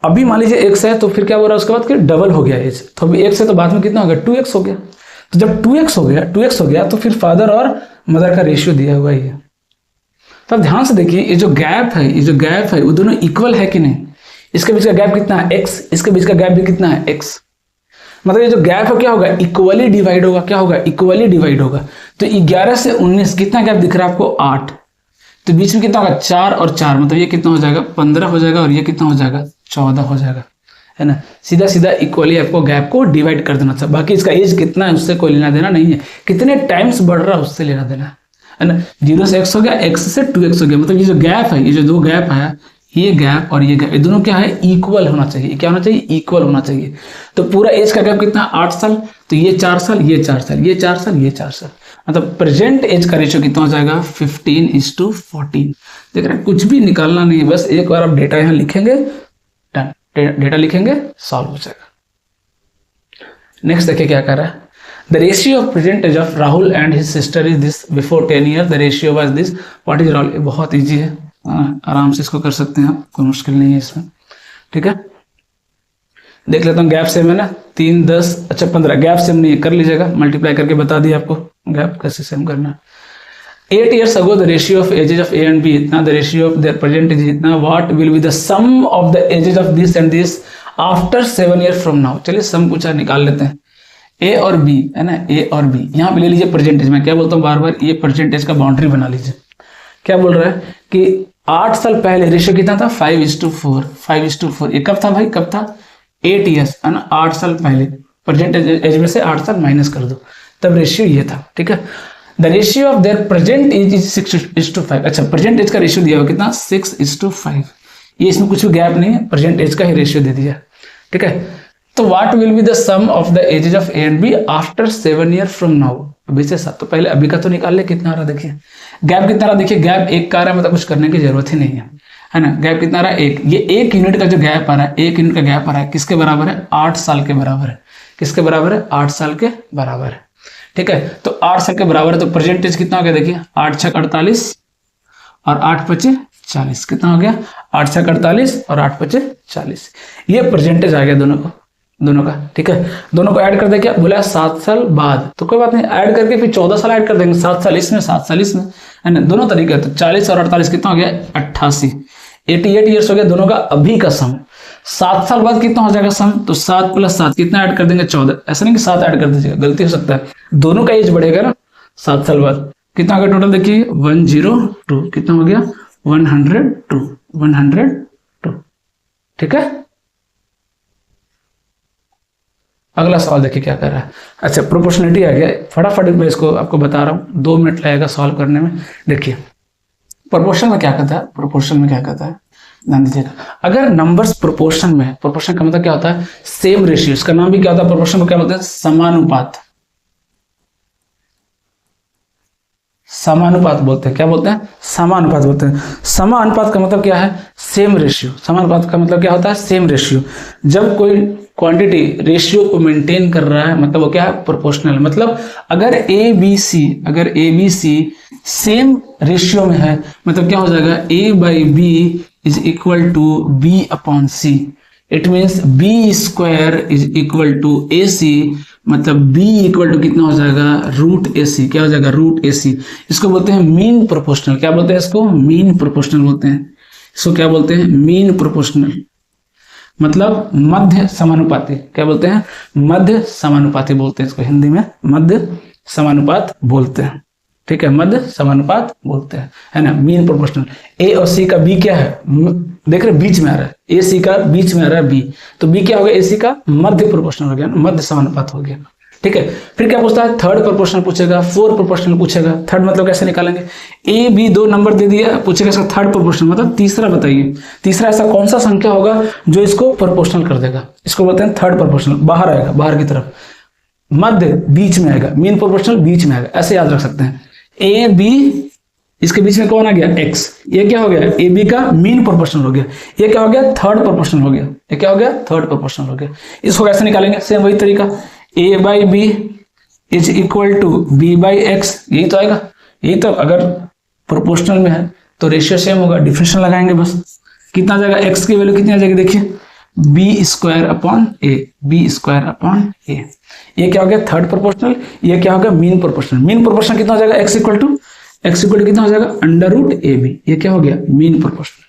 अभी मान लीजिए x है, तो फिर क्या हो रहा है उसके बाद कि डबल हो गया एज, तो अभी x है तो बाद में कितना हो गया 2x हो गया। तो जब 2x हो गया तो फिर फादर और मदर का रेशियो दिया हुआ है। तो आप ध्यान से देखिए, ये जो गैप है, ये जो गैप है वो दोनों इक्वल है कि नहीं। इसके बीच का गैप कितना है x, इसके बीच का गैप भी कितना है x, मतलब ये जो गैप है क्या होगा, इक्वली डिवाइड होगा, क्या होगा, इक्वली डिवाइड होगा। तो 11 से 19 कितना गैप दिख रहा है आपको 8, तो बीच में कितना होगा 4 और 4, मतलब ये कितना हो जाएगा 15 हो जाएगा, और ये कितना हो जाएगा 14 हो जाएगा, है ना। सीधा सीधा इक्वली आपको गैप को डिवाइड कर देना चाहिए। बाकी इसका एज कितना है उससे कोई लेना देना नहीं है, कितने टाइम्स बढ़ रहा है उससे लेना देना है ना। 0 से x हो गया, x से 2x हो गया, मतलब ये जो गैप है, ये जो 2 गैप है, ये गैप और ये गैप, ये दोनों क्या है, इक्वल होना चाहिए। क्या होना चाहिए, इक्वल होना चाहिए। तो पूरा एज का गैप कितना 8 साल, तो ये 4 साल, ये 4 साल, ये 4 साल, ये 4 साल, मतलब प्रेजेंट एज का रेशियो कितना हो जाएगा 15:14। देख रहे हैं, कुछ भी निकालना नहीं है, बस एक बार आप डेटा यहाँ लिखेंगे, डेटा लिखेंगे, सॉल्व हो जाएगा। नेक्स्ट देखिए क्या कर रहा है, the ratio of present age of Rahul and his sister is this, before 10 year the ratio was this, what is Rahul. बहुत इजी है, आराम से इसको कर सकते हैं आप, कोई मुश्किल नहीं है इसमें, ठीक है। देख लेता हूँ, गैप सेम है ना, 3, 10, अच्छा 15, गैप सेम नहीं है, कर लीजिएगा, मल्टीप्लाई करके बता दिया आपको गैप कैसे सेम करना है। 8 years ago the ratio of ages of A and B इतना, the ratio of their present age इतना, what will be the sum of the ages of this and this after 7 years from now। चलिए सम पूछा, निकाल लेते हैं। A और B है ना, A और B, यहाँ पे ले लीजिए परसेंटेज, मैं क्या बोलता हूँ बार बार, ये परसेंटेज का बाउंड्री बना लीजिए। क्या बोल रहा है कि 8 साल पहले रेशियो कितना था 5:4, 5:4। ये कब था भाई, कब था 8 years, है ना, 8 साल पहले, प्रेजेंट एज में से 8 साल माइनस कर दो, तब रेशियो ये था, ठीक है। The ratio of their present age is 6:5। अच्छा, प्रेजेंट एज का रेशियो दिया हुआ कितना 6:5, ये इसमें कुछ भी गैप नहीं है, प्रेजेंट एज का ही रेशियो दे दिया, ठीक है। तो what will be the sum of the ages of A and B after 7 years from now. अभी से 7, तो पहले अभी का तो निकाल ले, कितना आ रहा देखिए, गैप कितना रहा देखिए, गैप 1 का आ रहा है, मतलब कुछ करने की जरूरत ही नहीं है ना। गैप कितना रहा 1, ये 1 यूनिट का जो गैप आ रहा है, 1 यूनिट का गैप आ रहा है, किसके बराबर है 8 साल के बराबर है, किसके बराबर है 8 साल के बराबर है, ठीक है। तो 8 साल के बराबर है, तो परसेंटेज कितना हो गया देखिए, 8 6 48 और 8 5 40, कितना हो गया 8 6 48 और 8 5 40, ये परसेंटेज आ गया दोनों का, ठीक है। दोनों को ऐड कर दे, क्या बोला 7 साल बाद, तो कोई बात नहीं, ऐड करके फिर 14 साल ऐड कर देंगे, 7 साल इसमें 7 साल इसमें, है ना, दोनों तरीके। तो 40 और 48 कितना हो गया 88, 88 ईयर्स हो गया दोनों का अभी का सम। 7 साल बाद कितना हो जाएगा सम, तो 7 + 7 कितना ऐड कर देंगे 14, ऐसा नहीं कि 7 ऐड कर दीजिएगा, गलती हो सकता है, दोनों का एज बढ़ेगा ना। 7 साल बाद कितना हो गया टोटल देखिए 102, कितना हो गया 102, ठीक है। अगला सवाल देखिए क्या कर रहा है। अच्छा, प्रोपोर्शनलिटी आ गया, फटाफट मैं इसको आपको बता रहा हूँ, 2 मिनट लगेगा सॉल्व करने में। देखिए प्रोपोर्शन में क्या कहता है, प्रोपोर्शन में क्या कहता है, ध्यान दीजिएगा, अगर नंबर्स प्रोपोर्शन में है, प्रोपोर्शन का मतलब क्या होता है, सेम रेशियो, इसका नाम भी क्या होता है, प्रोपोर्शन को क्या बोलते हैं, समानुपात, समानुपात बोलते हैं, क्या बोलते हैं, समानुपात बोलते हैं। समानुपात का मतलब क्या है, सेम रेशियो, समानुपात का मतलब क्या होता है, सेम रेशियो। जब कोई क्वांटिटी रेशियो को मेंटेन कर रहा है मतलब वो क्या है, प्रोपोर्शनल। मतलब अगर A B C same ratio में है मतलब क्या हो जाएगा, A by B is equal to B upon C. It means B square is equal to A C, मतलब बी इक्वल टू कितना हो जाएगा, रूट ए सी। क्या हो जाएगा, रूट ए सी। इसको बोलते हैं मीन प्रोपोर्शनल। क्या बोलते हैं इसको, मीन प्रोपोर्शनल बोलते हैं। इसको क्या बोलते हैं, मीन प्रोपोर्शनल, मतलब मध्य समानुपाती। क्या बोलते हैं, मध्य समानुपाती बोलते हैं इसको, हिंदी में मध्य समानुपात बोलते हैं। ठीक है, मध्य समानुपात बोलते हैं, है ना, मीन प्रोपोर्शनल। ए और सी का बी क्या है, देख रहे बीच में आ रहा है, ए सी का बीच में आ रहा है बी, तो बी क्या हो गया, ए सी का मध्य प्रोपोर्शनल हो गया, मध्य समानुपात हो गया। ठीक है, फिर क्या पूछता है, थर्ड प्रोपोर्शनल पूछेगा, फोर्थ प्रोपोर्शनल पूछेगा। थर्ड मतलब कैसे निकालेंगे, ए बी दो नंबर दे दिया, पूछेगा इसका थर्ड प्रोपोर्शनल मतलब तीसरा बताइए। तीसरा ऐसा कौन सा संख्या होगा जो इसको प्रोपोर्शनल कर देगा, इसको बोलते हैं थर्ड प्रोपोर्शनल। बाहर आएगा, बाहर की तरफ, मध्य बीच में आएगा, मीन प्रोपोर्शनल बीच में आएगा, ऐसे याद रख सकते हैं। ए बी इसके बीच में कौन आ गया, एक्स, ये क्या हो गया, ए बी का मीन प्रोपोर्शनल हो गया। ये क्या हो गया, थर्ड प्रोपोर्शनल हो गया। ये क्या हो गया, थर्ड प्रोपोर्शनल हो गया। इसको कैसे निकालेंगे, सेम वही तरीका, A by B is equal to B by X, यही तो आएगा। यही तो, अगर प्रोपोर्शनल में है तो रेशियो सेम होगा, डिफरेंशियल लगाएंगे बस। कितना आ जाएगा, एक्स की वैल्यू कितनी आ जाएगी, देखिए B square upon A, B square upon ए। ये क्या हो गया, थर्ड प्रोपोर्शनल। ये क्या हो गया, मीन प्रोपोर्शनल। मीन प्रोपोर्शनल कितना हो जाएगा, एक्स इक्वल टू कितना हो जाएगा, अंडर रूट ए बी। ये क्या हो गया, मीन प्रोपोर्शनल,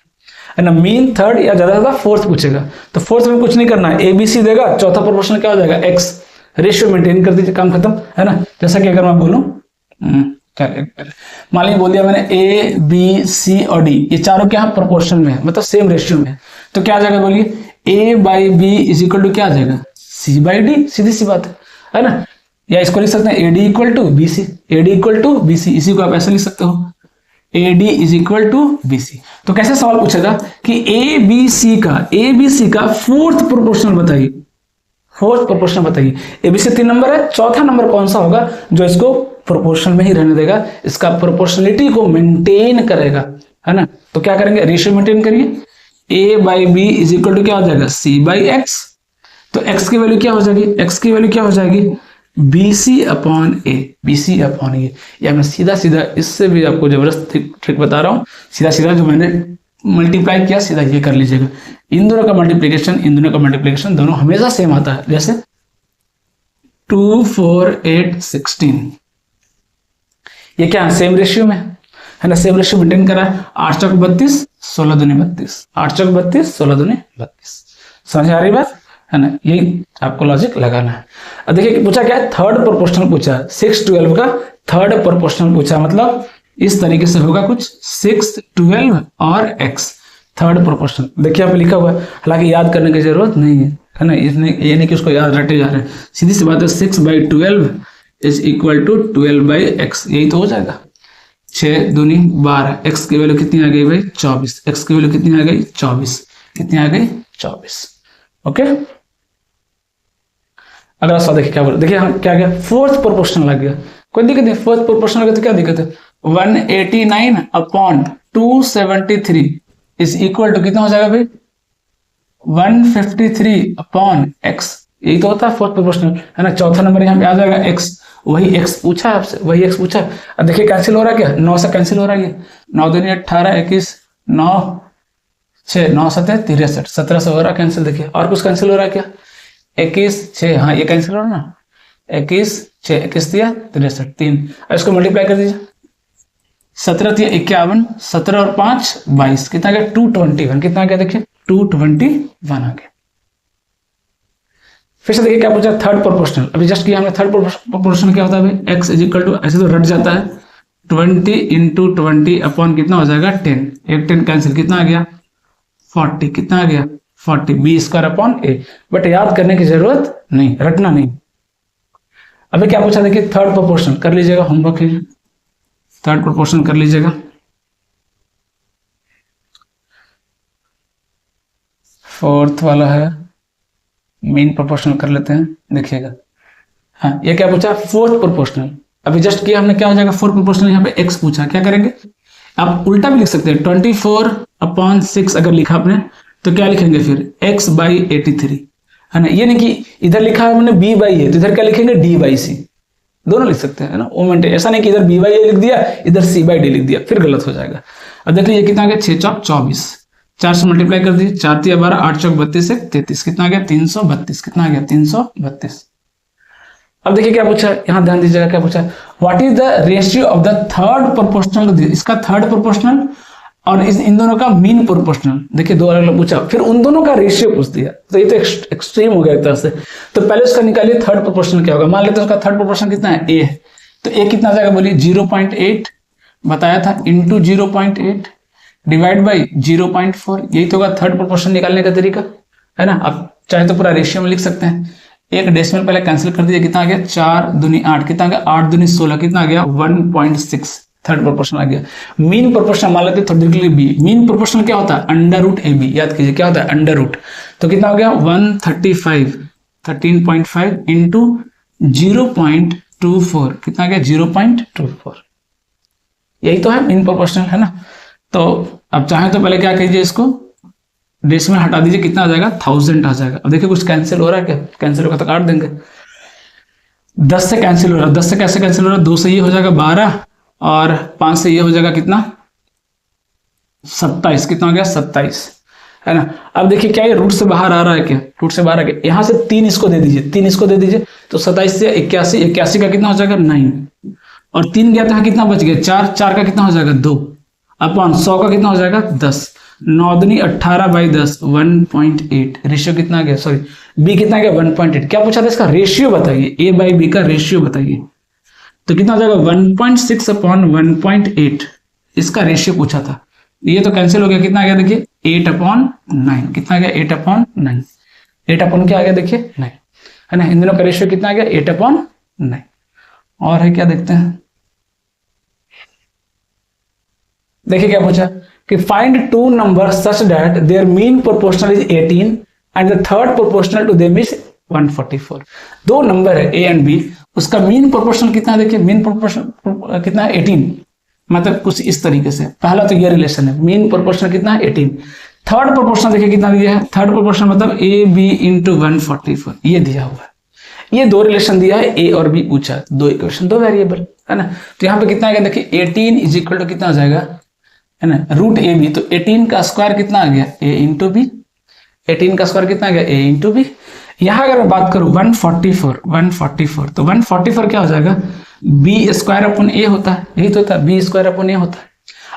है ना। मीन थर्ड या ज्यादा ज्यादा फोर्थ पूछेगा, तो फोर्थ में कुछ नहीं करना है, ए बी सी देगा, चौथा प्रोपोर्शनल क्या हो जाएगा, एक्स। रेशियो मेंटेन कर दीजिए, काम खत्म, है ना। जैसा कि अगर मैं बोलूं, मान लीजिए बोल दिया मैंने ए बी सी और डी, ये चारों क्या है, प्रोपोर्शनल में है, मतलब सेम रेशियो में है, तो क्या आ जाएगा, बोलिए A by B is equal to क्या आ जाएगा, सी बाई डी, सीधी सी बात है ना। या इसको लिख सकते हैं A D equal to B C, A D equal to B C, इसी को आप ऐसे लिख सकते हो, A D is equal to B C. तो कैसे सवाल पूछेगा कि ए बी सी का फोर्थ प्रोपोर्शनल बताइए, फोर्थ प्रोपोर्शनल बताइए। एबीसी 3 नंबर है, चौथा नंबर कौन सा होगा जो इसको प्रोपोर्शनल में ही रहने देगा, इसका प्रोपोर्शनलिटी को मेंटेन करेगा, है ना। तो क्या करेंगे, रेशियो मेंटेन करिए, A by B is equal to क्या हो जाएगा, सी बाई एक्स। तो एक्स की वैल्यू क्या हो जाएगी, एक्स की वैल्यू क्या हो जाएगी, B C upon A, B C upon A. या मैं सीधा सीधा इससे भी आपको जबरदस्त ट्रिक बता रहा हूं, सीधा सीधा जो मैंने मल्टीप्लाई किया सीधा ये कर लीजिएगा। इन दोनों का मल्टीप्लिकेशन दोनों हमेशा सेम आता है, जैसे 2 4 8 16, ये क्या है, सेम रेशियो में है ना, सेम रेशियो मेंटेन करा है। 8 चौक 32, 16 दूनी 32, 8 चौक 32, 16 दूनी 32। समझ आ रही बात, है ना। यही आपको लॉजिक लगाना है। अब देखिए पूछा क्या है, थर्ड प्रोपोर्शनल पूछा, 6 12 का थर्ड प्रोपोर्शनल पूछा, मतलब इस तरीके से होगा कुछ, 6 12 और x थर्ड प्रोपोर्शनल। देखिए यहाँ पे लिखा हुआ है, हालांकि याद करने की जरूरत नहीं है ना, इसने ये नहीं कि उसको याद रटे जा रहे हैं, सीधी सी बात है, 6/12 इज इक्वल टू 12/x, यही तो हो जाएगा। 6 दूनी 12, x की वैल्यू कितनी आ गई भाई, 24, x की वैल्यू कितनी आ गई, 24, कितनी आ गई, 24। ओके, अगला सवाल देखिए क्या बोल, देखिए हम क्या गया, फोर्थ प्रोपोर्शनल लग गया, कोई दिक्कत नहीं, फोर्थ प्रोपोर्शनल लगे तो क्या दिक्कत है, 189 अपॉन 273 इज इक्वल टू कितना हो जाएगा भाई, 153 अपॉन x, यही तो होता है फोर्थ प्रोपोर्शनल, है ना। चौथा नंबर यहाँ पे आ जाएगा x, वही x पूछा है आपसे, वही x पूछा है। अब देखिए कैंसिल हो रहा है क्या, 9 से कैंसिल हो रहा है, 9 दूनी 18, 21, 9 6 9 7 63, 17 से हो रहा कैंसिल। देखिए और कुछ कैंसिल हो रहा है क्या, 21 6, हाँ ये कैंसिल हो रहा ना, 21 6 21 दिया 63 3, अब इसको मल्टीप्लाई कर दीजिए, 17 दिया 51, 17 और 5 22, कितना गया 221, कितना गया देखिए 221 आ गया। फिर से देखिए क्या पूछा, थर्ड प्रोपोर्शनल, अभी जस्ट किया हमने। थर्ड प्रोपोर्शनल क्या होता है भाई, x इज इक्वल टू, ऐसे तो रट जाता है, 20 इंटू 20 अपॉन कितना हो जाएगा 10, एक 10 कैंसिल, कितना आ गया 40, कितना आ गया 40, B square upon A. But याद करने की जरूरत नहीं, रटना नहीं। अभी क्या पूछा देखिए, थर्ड प्रोपोर्शनल कर लीजिएगा, होमवर्क कीजिए, थर्ड प्रोपोर्शनल कर लीजिएगा। फोर्थ वाला है मीन प्रोपोर्शनल कर लेते हैं, देखिएगा। हाँ, ये क्या पूछा, फोर्थ प्रोपोर्शनल। अभी जस्ट किया हमने, क्या हो जाएगा, फोर्थ प्रोपोर्शनल, यहाँ पे x पूछा, क्या करेंगे, आप उल्टा भी लिख सकते हैं, 24/6 अगर लिखा आपने तो क्या लिखेंगे फिर, x/83, है ना। ये नहीं कि इधर लिखा है हमने b/a, तो इधर क्या लिखेंगे, d/c, दोनों लिख सकते हैं, है ना। मोमेंट ऐसा नहीं कि इधर b/a लिख दिया, इधर c/d लिख दिया, फिर गलत हो जाएगा। अब देख लीजिए कितना आ गया, 6 चौक 24, 4 से मल्टीप्लाई कर दीजिए, 4 तिया 12, 8 चौक 32 33, कितना आ गया, 332, कितना आ गया, 332। अब देखिए क्या पूछा, यहां ध्यान दीजिएगा क्या पूछा, what is the ratio of the third proportional, इसका थर्ड प्रोपोर्शनल और इन दोनों का मीन प्रोपोर्शनल। देखिए दो अलग अलग पूछा, फिर उन दोनों का रेशियो पूछ दिया, तो ये तो एक्सट्रीम हो गया एक तरह से। तो पहले उसका निकालिए थर्ड प्रोपोर्शनल क्या होगा, मान लेते हैं उसका थर्ड प्रोपोर्शनल कितना है, ए है, तो ए कितना आ जाएगा, बोलिए 0.8 बताया था, इंटू 0.8 डिवाइड बाई 0.4, यही तो होगा थर्ड प्रोपोर्शनल निकालने का तरीका, है ना। आप चाहे तो पूरा रेशियो में लिख सकते हैं, एक डेसिमल पहले कैंसिल कर दीजिए, कितना आ गया, 4 दूनी 8, कितना आ गया, 8 दूनी 16, कितना आ गया, 1.6, थर्ड प्रोपोर्शनल आ गया। मीन प्रोपोर्शनल मान लेते हैं थोड़ी देर के लिए बी, मीन प्रोपोर्शनल क्या होता है, अंडर रूट ए बी, याद कीजिए क्या होता है, अंडर रूट, तो कितना हो गया 135, 13.5 इंटू 0.24, कितना आ गया 0.24, यही तो है मीन प्रोपोर्शनल, है ना। तो अब चाहे तो पहले क्या कीजिए, इसको डेसिमल हटा दीजिए, कितना आ जाएगा, 1000 आ जाएगा। अब देखिए कुछ कैंसिल हो रहा है क्या, कैंसिल होगा तो काट देंगे, 10 से कैंसिल हो रहा है, 10 से कैसे कैंसिल हो रहा है, 2 से ये हो जाएगा 12 और 5 से ये हो जाएगा कितना, 27, कितना हो गया 27, है ना। अब देखिए क्या ये रूट से बाहर आ रहा है क्या, रूट से बाहर आ गया, यहां से 3 इसको दे दीजिए, 3 इसको दे दीजिए, तो 27 से 81, 81 का कितना हो जाएगा 9, और 3 गया तो कितना बच गया 4, 4 का कितना हो जाएगा 2, अपॉन 100 का कितना हो जाएगा 10, 9 दूनी 18/10, 1.8, रेशियो कितना आ गया, सॉरी बी कितना आ गया 1.8। क्या पूछा था, इसका रेशियो बताइए, ए बाई बी का रेशियो बताइए, तो कितना हो जाएगा 1.6 अपॉन 1.8, इसका रेशियो पूछा था। ये तो कैंसिल हो गया, कितना आ गया देखिए 8/9, कितना आ गया 8/9, 8 अपॉन क्या आ गया देखिए 9, है ना। इन दोनों का रेशियो कितना आ गया 8/9। और है क्या, देखते हैं, देखिए क्या पूछा कि find two number such that their mean proportional is 18 and the third proportional to them is 144। दो नंबर है ए एंड बी, उसका मीन प्रोपोर्शनल कितना है, देखिए मीन प्रोपोर्शनल कितना है 18, मतलब कुछ इस तरीके से, पहला तो ये रिलेशन है, मीन प्रोपोर्शनल कितना है 18, थर्ड प्रोपोर्शनल देखिए कितना दिया है, थर्ड प्रोपोर्शनल मतलब ए बी इंटू 144, ये दिया हुआ है। ये दो रिलेशन दिया है, ए और बी पूछा है, दो इक्वेशन दो वेरिएबल, है ना। तो यहाँ पे कितना आएगा देखिए 18 इज इक्वल टू कितना आ जाएगा, है ना, रूट ए बी, तो 18 का स्क्वायर कितना आ गया ए इंटू बी, 18 का स्क्वायर कितना आ गया ए इंटू बी। यहां अगर मैं बात करूं 144, तो 144 क्या हो जाएगा, बी स्क्वायर अपॉन ए होता है, यही तो होता है, बी स्क्वायर अपॉन ए होता है।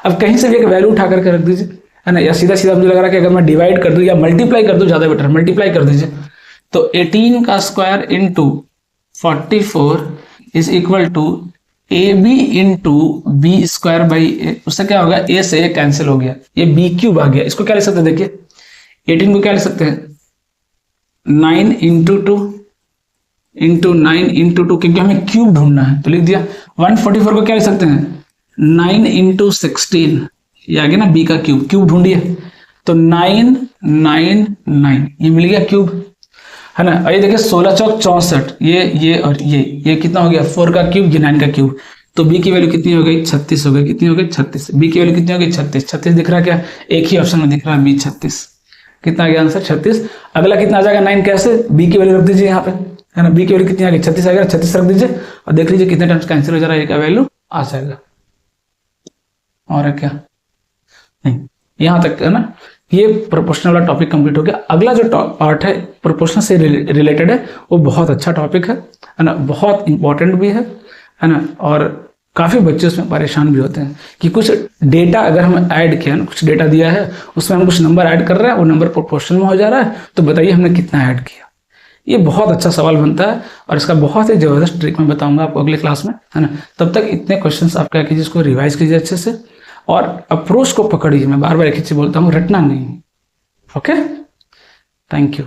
अब कहीं से भी एक वैल्यू उठा करके रख दीजिए, है ना, या सीधा सीधा मुझे लग रहा है कि अगर मैं डिवाइड कर दूं या मल्टीप्लाई कर दूं ज्यादा बेटर, मल्टीप्लाई कर दीजिए, तो 18 का square into 44 is equal to A B into B square by A, उससे क्या होगा ए से ए कैंसिल हो गया, ये बी क्यूब आ गया। इसको क्या लिख सकते हैं, देखिए 18 को क्या लिख सकते हैं 9 इंटू 2 इंटू 9 इंटू 2, क्योंकि हमें क्यूब ढूंढना है तो लिख दिया। 144 को क्या लिख सकते हैं 9 इंटू 16, ये आ गया ना बी का क्यूब, क्यूब ढूंढिए, तो 9 9 9, ये मिल गया क्यूब, है ना। और ये देखिए 16 चौक 64, ये और ये कितना हो गया 4 का क्यूब, ये 9 का क्यूब, तो बी की वैल्यू कितनी हो गई 36 हो गई, कितनी हो गई 36, बी की वैल्यू कितनी हो गई 36, 36 दिख रहा है क्या, एक ही ऑप्शन में दिख रहा है बी 36, कितना आ गया आंसर 36। अगला कितना आ जाएगा 9, कैसे, बी की वैल्यू रख दीजिए यहाँ पे, है ना, बी की वैल्यू कितनी आ गई 36 आ गया, 36 रख दीजिए और देख लीजिए कितने टाइम्स कैंसिल हो जा रहा है, ए का वैल्यू आ जाएगा। और है क्या, नहीं, यहां तक है ना। ये प्रोपोर्शनल वाला टॉपिक कंप्लीट हो गया। अगला जो पार्ट है प्रोपोर्शनल से रिलेटेड है, वो बहुत अच्छा टॉपिक है ना, बहुत इंपॉर्टेंट भी है ना, और काफी बच्चे उसमें परेशान भी होते हैं कि कुछ डेटा अगर हम ऐड किया ना, कुछ डेटा दिया है उसमें हम कुछ नंबर ऐड कर रहे हैं, वो नंबर प्रोपोर्शनल में हो जा रहा है, तो बताइए हमने कितना ऐड किया। ये बहुत अच्छा सवाल बनता है और इसका बहुत ही जबरदस्त ट्रिक मैं बताऊंगा आपको अगले क्लास में, है ना। तब तक इतने क्वेश्चंस आप क्या कीजिए, इसको रिवाइज कीजिए अच्छे से और अप्रोच को पकड़िए। मैं बार बार एक ही चीज बोलता हूँ, रटना नहीं। Okay, thank you.